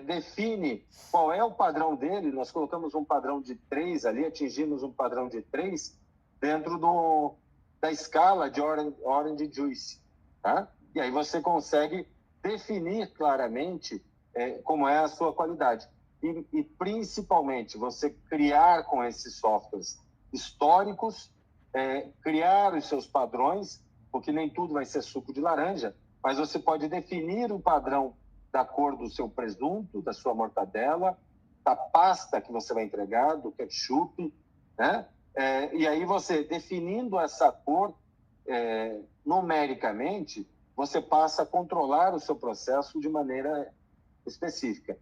S2: define qual é o padrão dele, nós colocamos um padrão de 3 ali, atingimos um padrão de 3 dentro da escala de Orange Juice. Tá? E aí você consegue definir claramente como é a sua qualidade. E principalmente, você criar com esses softwares históricos, criar os seus padrões, porque nem tudo vai ser suco de laranja, mas você pode definir o padrão da cor do seu presunto, da sua mortadela, da pasta que você vai entregar, do ketchup, né? E aí você, definindo essa cor numericamente, você passa a controlar o seu processo de maneira específica.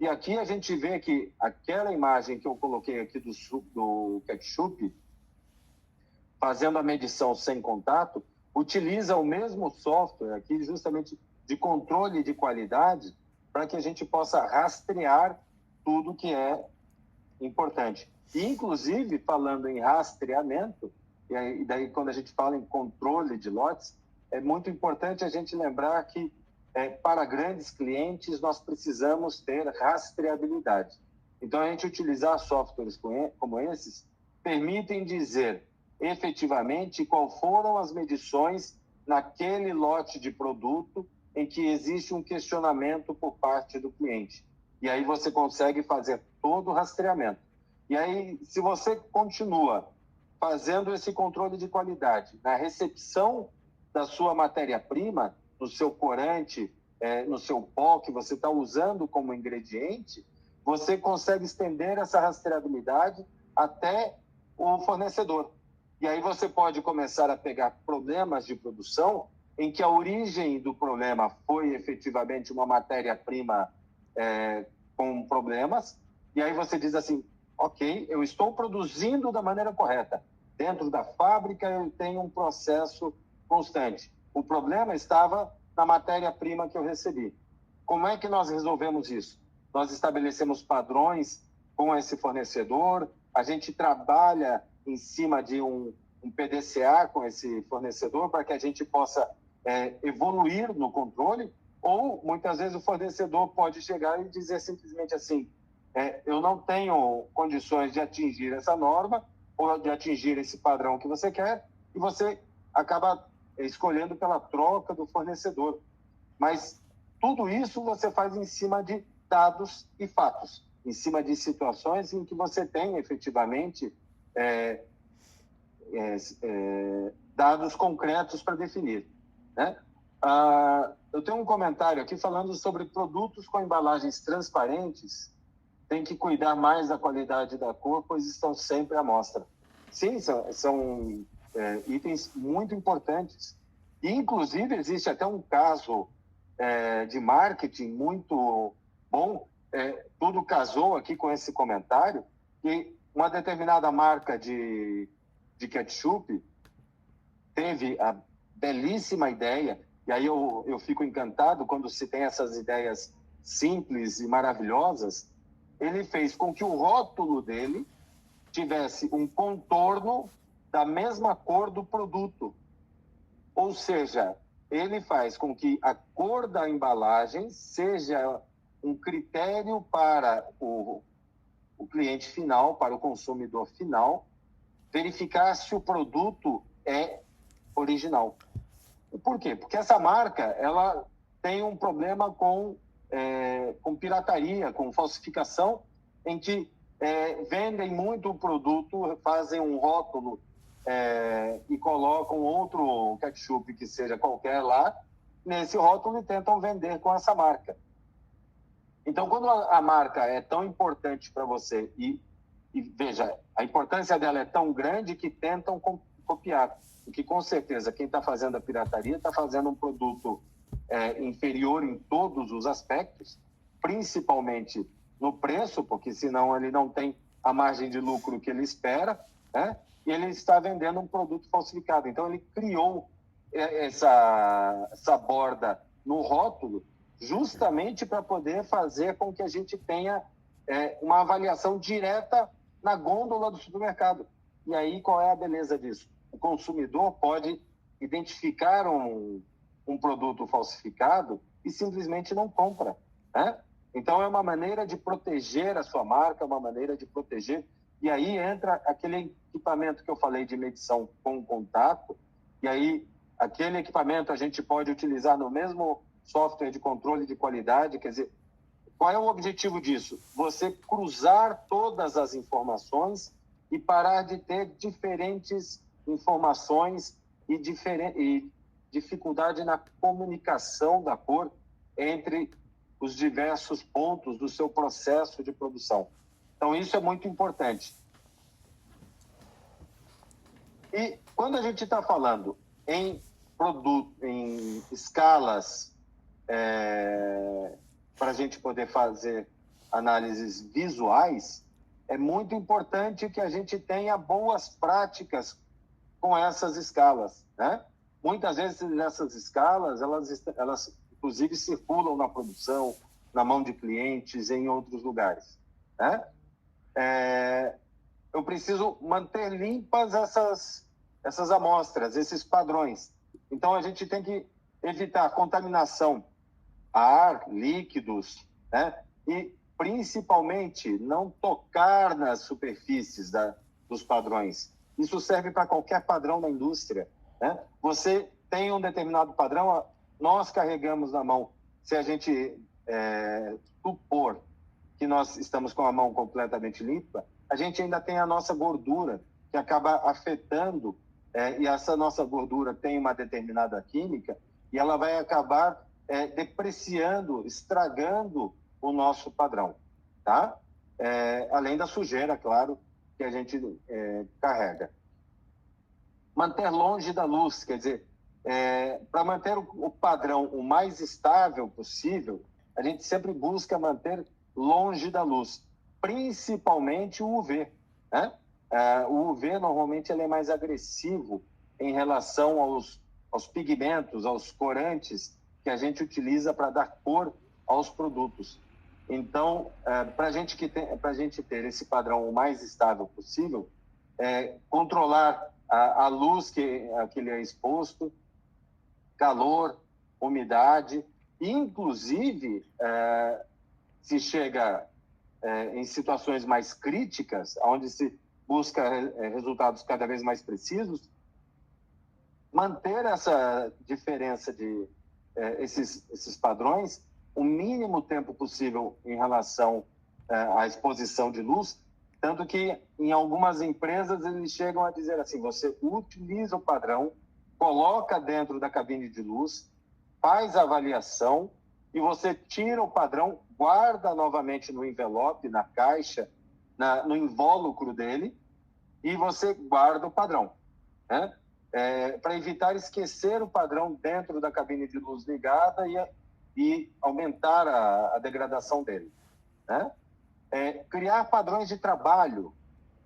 S2: E aqui a gente vê que aquela imagem que eu coloquei aqui do ketchup, fazendo a medição sem contato, utiliza o mesmo software aqui justamente de controle de qualidade para que a gente possa rastrear tudo que é importante. E, inclusive, falando em rastreamento, e daí quando a gente fala em controle de lotes, é muito importante a gente lembrar que para grandes clientes, nós precisamos ter rastreabilidade. Então, a gente utilizar softwares como esses permitem dizer efetivamente qual foram as medições naquele lote de produto em que existe um questionamento por parte do cliente. E aí você consegue fazer todo o rastreamento. E aí, se você continua fazendo esse controle de qualidade na recepção da sua matéria-prima, no seu corante, no seu pó que você está usando como ingrediente, você consegue estender essa rastreabilidade até o fornecedor. E aí você pode começar a pegar problemas de produção em que a origem do problema foi efetivamente uma matéria-prima com problemas, e aí você diz assim, ok, eu estou produzindo da maneira correta. Dentro da fábrica eu tenho um processo constante. O problema estava na matéria-prima que eu recebi. Como é que nós resolvemos isso? Nós estabelecemos padrões com esse fornecedor, a gente trabalha em cima de um PDCA com esse fornecedor para que a gente possa evoluir no controle, ou muitas vezes o fornecedor pode chegar e dizer simplesmente assim, eu não tenho condições de atingir essa norma ou de atingir esse padrão que você quer, e você acaba escolhendo pela troca do fornecedor. Mas tudo isso você faz em cima de dados e fatos, em cima de situações em que você tem efetivamente dados concretos para definir, né? Eu tenho um comentário aqui falando sobre produtos com embalagens transparentes, tem que cuidar mais da qualidade da cor, pois estão sempre à mostra. Sim, são itens muito importantes. E, inclusive, existe até um caso de marketing muito bom, tudo casou aqui com esse comentário, que uma determinada marca de ketchup teve a belíssima ideia, e aí eu fico encantado quando se tem essas ideias simples e maravilhosas. Ele fez com que o rótulo dele tivesse um contorno da mesma cor do produto. Ou seja, ele faz com que a cor da embalagem seja um critério para o cliente final, para o consumidor final, verificar se o produto é original. Por quê? Porque essa marca ela tem um problema com pirataria, com falsificação, em que vendem muito o produto, fazem um rótulo e colocam outro ketchup que seja qualquer lá, nesse rótulo, e tentam vender com essa marca. Então, quando a marca é tão importante para você, e veja, a importância dela é tão grande que tentam copiar, porque com certeza quem está fazendo a pirataria está fazendo um produto inferior em todos os aspectos, principalmente no preço, porque senão ele não tem a margem de lucro que ele espera, né? E ele está vendendo um produto falsificado. Então, ele criou essa borda no rótulo justamente para poder fazer com que a gente tenha uma avaliação direta na gôndola do supermercado. E aí, qual é a beleza disso? O consumidor pode identificar um produto falsificado e simplesmente não compra, né? Então, é uma maneira de proteger a sua marca, uma maneira de proteger. E aí entra aquele equipamento que eu falei de medição com contato, e aí aquele equipamento a gente pode utilizar no mesmo software de controle de qualidade. Quer dizer, qual é o objetivo disso? Você cruzar todas as informações e parar de ter diferentes informações e dificuldade na comunicação da cor entre os diversos pontos do seu processo de produção. Então, isso é muito importante. E quando a gente está falando em escalas, para a gente poder fazer análises visuais, é muito importante que a gente tenha boas práticas com essas escalas, né? Muitas vezes essas escalas, elas inclusive circulam na produção, na mão de clientes, em outros lugares, né? Eu preciso manter limpas essas amostras, esses padrões. Então, a gente tem que evitar contaminação ar, líquidos, né? E, principalmente, não tocar nas superfícies dos padrões. Isso serve para qualquer padrão da indústria, né? Você tem um determinado padrão, nós carregamos na mão. Se a gente supor que nós estamos com a mão completamente limpa, a gente ainda tem a nossa gordura, que acaba afetando, e essa nossa gordura tem uma determinada química, e ela vai acabar depreciando, estragando o nosso padrão, tá? Além da sujeira, claro, que a gente carrega. Manter longe da luz, quer dizer, para manter o padrão o mais estável possível, a gente sempre busca manter longe da luz, principalmente o UV, né? O UV, normalmente, ele é mais agressivo em relação aos pigmentos, aos corantes que a gente utiliza para dar cor aos produtos. Então, para a gente ter esse padrão o mais estável possível, controlar a luz que ele é exposto, calor, umidade, inclusive, se chega em situações mais críticas, onde se busca resultados cada vez mais precisos, manter essa diferença de esses padrões o mínimo tempo possível em relação à exposição de luz, tanto que em algumas empresas eles chegam a dizer assim: você utiliza o padrão, coloca dentro da cabine de luz, faz a avaliação e você tira o padrão, guarda novamente no envelope, na caixa, no invólucro dele, e você guarda o padrão, né? Para evitar esquecer o padrão dentro da cabine de luz ligada e aumentar a degradação dele, né? Criar padrões de trabalho.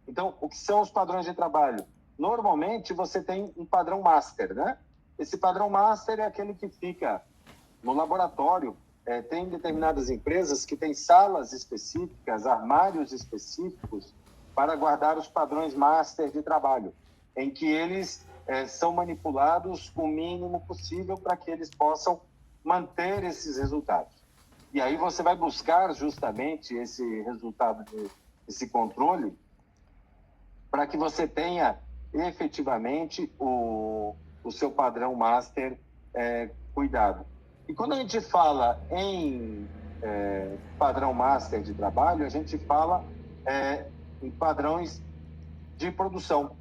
S2: Então, o que são os padrões de trabalho? Normalmente, você tem um padrão master, né? Esse padrão master é aquele que fica no laboratório. Tem determinadas empresas que têm salas específicas, armários específicos para guardar os padrões master de trabalho, em que eles são manipulados o mínimo possível para que eles possam manter esses resultados. E aí você vai buscar justamente esse resultado, esse controle, para que você tenha efetivamente o seu padrão master cuidado. E quando a gente fala em padrão master de trabalho, a gente fala em padrões de produção,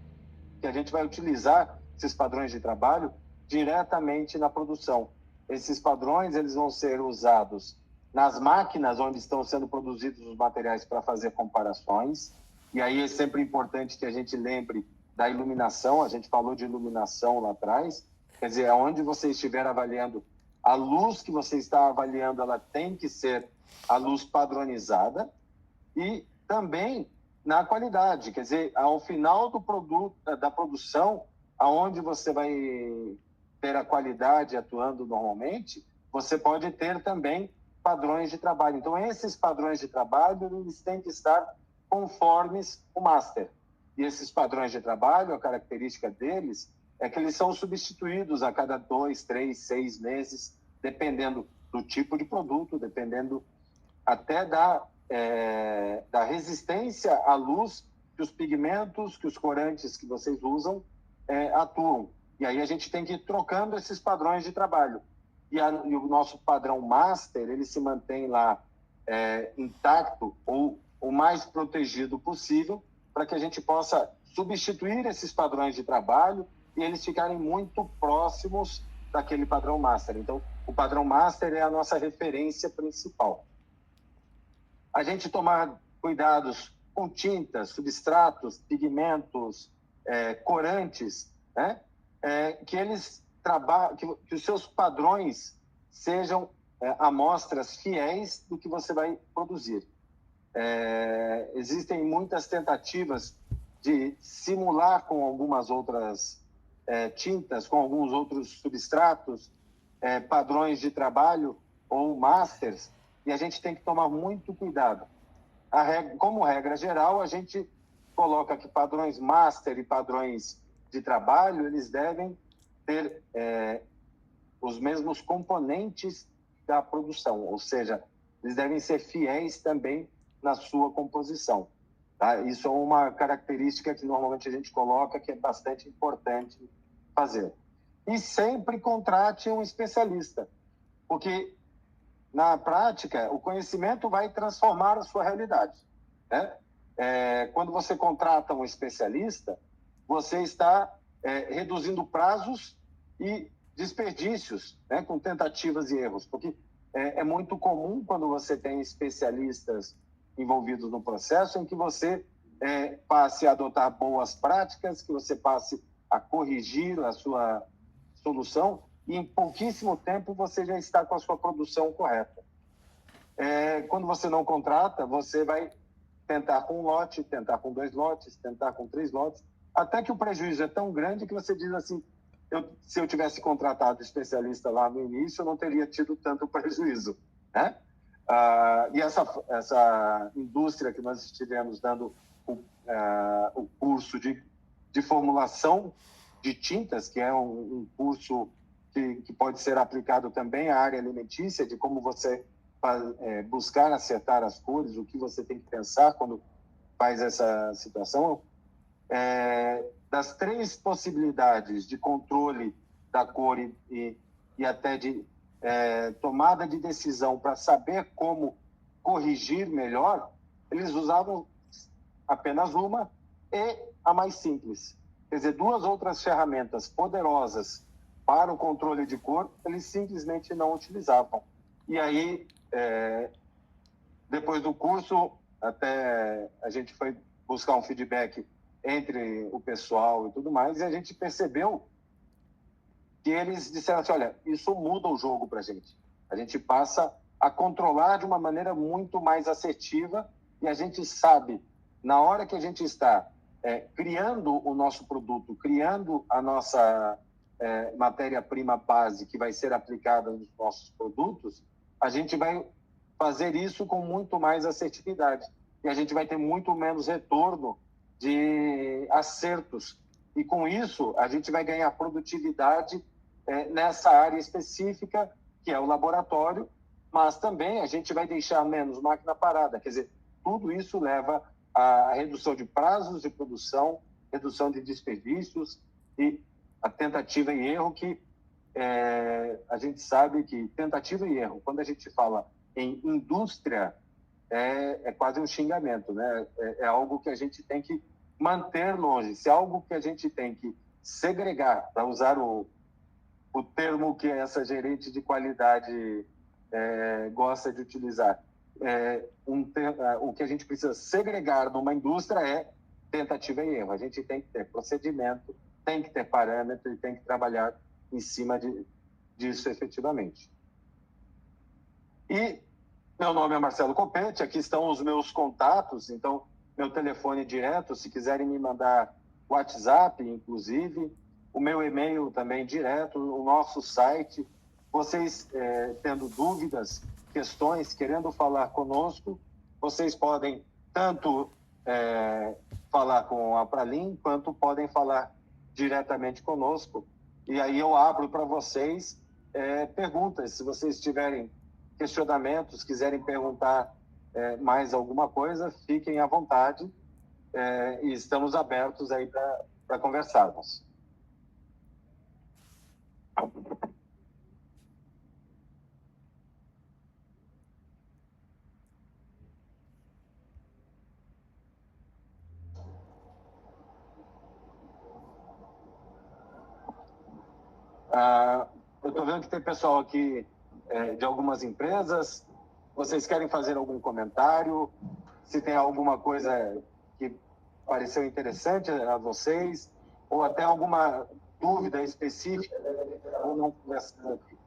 S2: que a gente vai utilizar esses padrões de trabalho diretamente na produção. Esses padrões eles vão ser usados nas máquinas onde estão sendo produzidos os materiais para fazer comparações. E aí é sempre importante que a gente lembre da iluminação. A gente falou de iluminação lá atrás. Quer dizer, onde você estiver avaliando, a luz que você está avaliando, ela tem que ser a luz padronizada. E também na qualidade, quer dizer, ao final do produto, da produção, aonde você vai ter a qualidade atuando normalmente, você pode ter também padrões de trabalho. Então, esses padrões de trabalho, eles têm que estar conformes o master. E esses padrões de trabalho, a característica deles é que eles são substituídos a cada 2, 3, 6 meses, dependendo do tipo de produto, dependendo até da resistência à luz que os pigmentos, que os corantes que vocês usam atuam. E aí a gente tem que ir trocando esses padrões de trabalho. E o nosso padrão master, ele se mantém lá intacto ou o mais protegido possível, para que a gente possa substituir esses padrões de trabalho e eles ficarem muito próximos daquele padrão master. Então, o padrão master é a nossa referência principal. A gente tomar cuidados com tintas, substratos, pigmentos, corantes, né? Que os seus padrões sejam amostras fiéis do que você vai produzir. Existem muitas tentativas de simular com algumas outras tintas, com alguns outros substratos, padrões de trabalho ou masters, e a gente tem que tomar muito cuidado. Como regra geral, a gente coloca que padrões master e padrões de trabalho, eles devem ter os mesmos componentes da produção, ou seja, eles devem ser fiéis também na sua composição. Tá? Isso é uma característica que normalmente a gente coloca que é bastante importante fazer. E sempre contrate um especialista, porque na prática o conhecimento vai transformar a sua realidade, né? Quando você contrata um especialista, você está reduzindo prazos e desperdícios, né, com tentativas e erros, porque é muito comum quando você tem especialistas envolvidos no processo em que você passe a adotar boas práticas, que você passe a corrigir a sua solução e em pouquíssimo tempo você já está com a sua produção correta. Quando você não contrata, você vai tentar com um lote, tentar com 2 lotes, tentar com 3 lotes, até que o prejuízo é tão grande que você diz assim, se eu tivesse contratado especialista lá no início, eu não teria tido tanto prejuízo, né? E essa indústria que nós estivemos dando o curso de formulação de tintas, que é um curso que pode ser aplicado também à área alimentícia, de como você buscar acertar as cores, o que você tem que pensar quando faz essa situação. Das 3 possibilidades de controle da cor e até de tomada de decisão para saber como corrigir melhor, eles usavam apenas uma e a mais simples. Quer dizer, 2 outras ferramentas poderosas para o controle de cor, eles simplesmente não utilizavam. E aí, depois do curso, até a gente foi buscar um feedback entre o pessoal e tudo mais, e a gente percebeu que eles disseram assim, olha, isso muda o jogo para a gente passa a controlar de uma maneira muito mais assertiva e a gente sabe, na hora que a gente está criando o nosso produto, criando a nossa matéria-prima base que vai ser aplicada nos nossos produtos, a gente vai fazer isso com muito mais assertividade e a gente vai ter muito menos retorno de acertos. E com isso, a gente vai ganhar produtividade nessa área específica, que é o laboratório, mas também a gente vai deixar menos máquina parada. Quer dizer, tudo isso leva à redução de prazos de produção, redução de desperdícios e a tentativa e erro, que a gente sabe que tentativa e erro, quando a gente fala em indústria, é quase um xingamento, né? É algo que a gente tem que manter longe, se é algo que a gente tem que segregar, para usar o termo que essa gerente de qualidade gosta de utilizar. O que a gente precisa segregar numa indústria é tentativa e erro. A gente tem que ter procedimento, tem que ter parâmetro e tem que trabalhar em cima disso efetivamente. E meu nome é Marcelo Copete, aqui estão os meus contatos, então meu telefone direto, se quiserem me mandar WhatsApp, inclusive, o meu e-mail também direto, o nosso site. Vocês tendo dúvidas, questões, querendo falar conosco, vocês podem tanto falar com a Pralim, quanto podem falar diretamente conosco. E aí eu abro para vocês perguntas, se vocês tiverem questionamentos, quiserem perguntar mais alguma coisa, fiquem à vontade e estamos abertos aí para conversarmos. Eu estou vendo que tem pessoal aqui de algumas empresas. Vocês querem fazer algum comentário? Se tem alguma coisa que pareceu interessante a vocês, ou até alguma dúvida específica, ou não conversando aqui.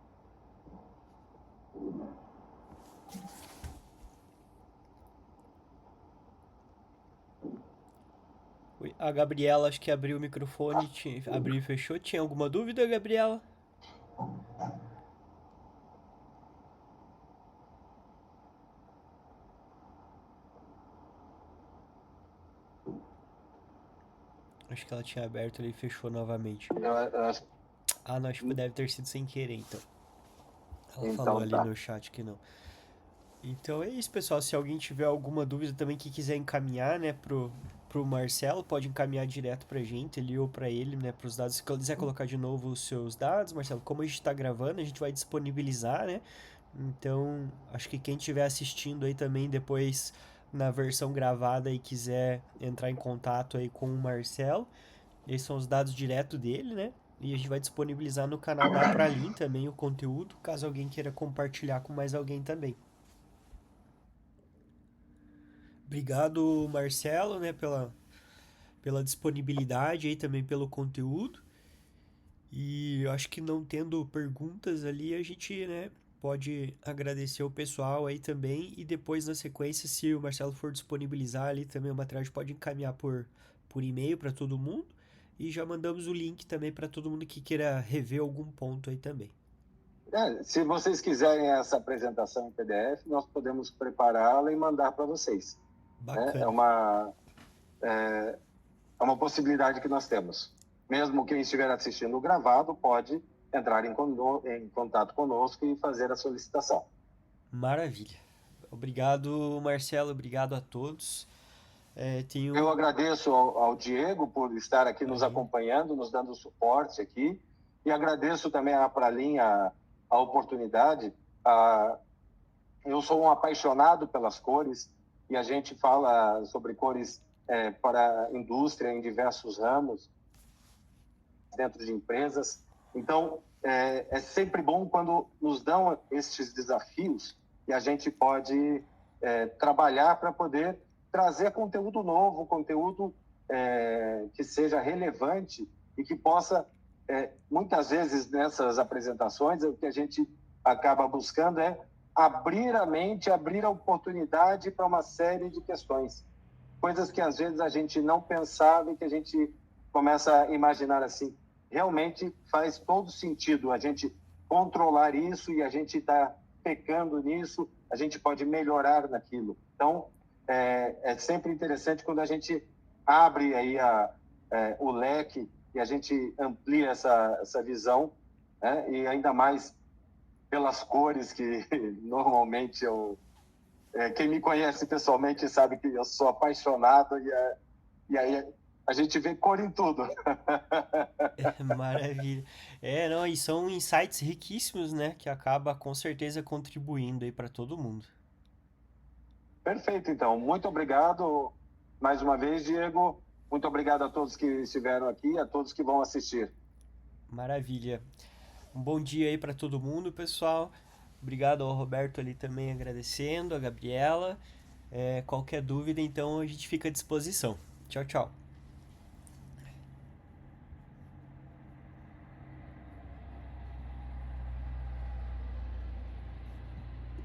S3: Oi, a Gabriela acho que abriu o microfone, abriu e fechou. Tinha alguma dúvida, Gabriela? Acho que ela tinha aberto ali e fechou novamente.
S2: Eu acho...
S3: Ah, não, acho que deve ter sido sem querer, então. Ela falou
S2: Então
S3: ali
S2: tá.
S3: no chat que não. Então é isso, pessoal. Se alguém tiver alguma dúvida também que quiser encaminhar, né, pro Marcelo, pode encaminhar direto pra gente, ali ou pra ele, né, pros dados. Se quiser colocar de novo os seus dados, Marcelo, como a gente tá gravando, a gente vai disponibilizar, né? Então, acho que quem estiver assistindo aí também depois na versão gravada e quiser entrar em contato aí com o Marcelo, esses são os dados direto dele, né? E a gente vai disponibilizar no canal da Pralim também o conteúdo, caso alguém queira compartilhar com mais alguém também. Obrigado, Marcelo, né, pela disponibilidade aí também pelo conteúdo. E eu acho que não tendo perguntas ali, a gente, né, pode agradecer o pessoal aí também. E depois, na sequência, se o Marcelo for disponibilizar ali também o material, a gente pode encaminhar por e-mail para todo mundo. E já mandamos o link também para todo mundo que queira rever algum ponto aí também.
S2: Se vocês quiserem essa apresentação em PDF, nós podemos prepará-la e mandar para vocês. Né?
S3: Bacana.
S2: É uma possibilidade que nós temos. Mesmo quem estiver assistindo o gravado pode entrar em contato conosco e fazer a solicitação.
S3: Maravilha. Obrigado, Marcelo. Obrigado a todos.
S2: Eu agradeço ao Diego por estar aqui nos
S3: Imagina.
S2: acompanhando, nos dando suporte aqui, e agradeço também à Pralim a oportunidade. Eu sou um apaixonado pelas cores, e a gente fala sobre cores para a indústria em diversos ramos, dentro de empresas. Então, é sempre bom quando nos dão estes desafios e a gente pode trabalhar para poder trazer conteúdo novo, conteúdo que seja relevante e que possa, muitas vezes nessas apresentações, o que a gente acaba buscando é abrir a mente, abrir a oportunidade para uma série de questões. Coisas que às vezes a gente não pensava e que a gente começa a imaginar assim. Realmente faz todo sentido a gente controlar isso e a gente está pecando nisso, a gente pode melhorar naquilo. Então, é sempre interessante quando a gente abre aí o leque e a gente amplia essa visão, né? E ainda mais pelas cores que normalmente quem me conhece pessoalmente sabe que eu sou apaixonado e aí a gente vê cor em tudo.
S3: Maravilha. Não, e são insights riquíssimos, né, que acaba com certeza contribuindo aí para todo mundo.
S2: Perfeito, então. Muito obrigado mais uma vez, Diego. Muito obrigado a todos que estiveram aqui, a todos que vão assistir.
S3: Maravilha. Um bom dia aí para todo mundo, pessoal. Obrigado ao Roberto ali também agradecendo, a Gabriela. Qualquer dúvida, então a gente fica à disposição. Tchau, tchau.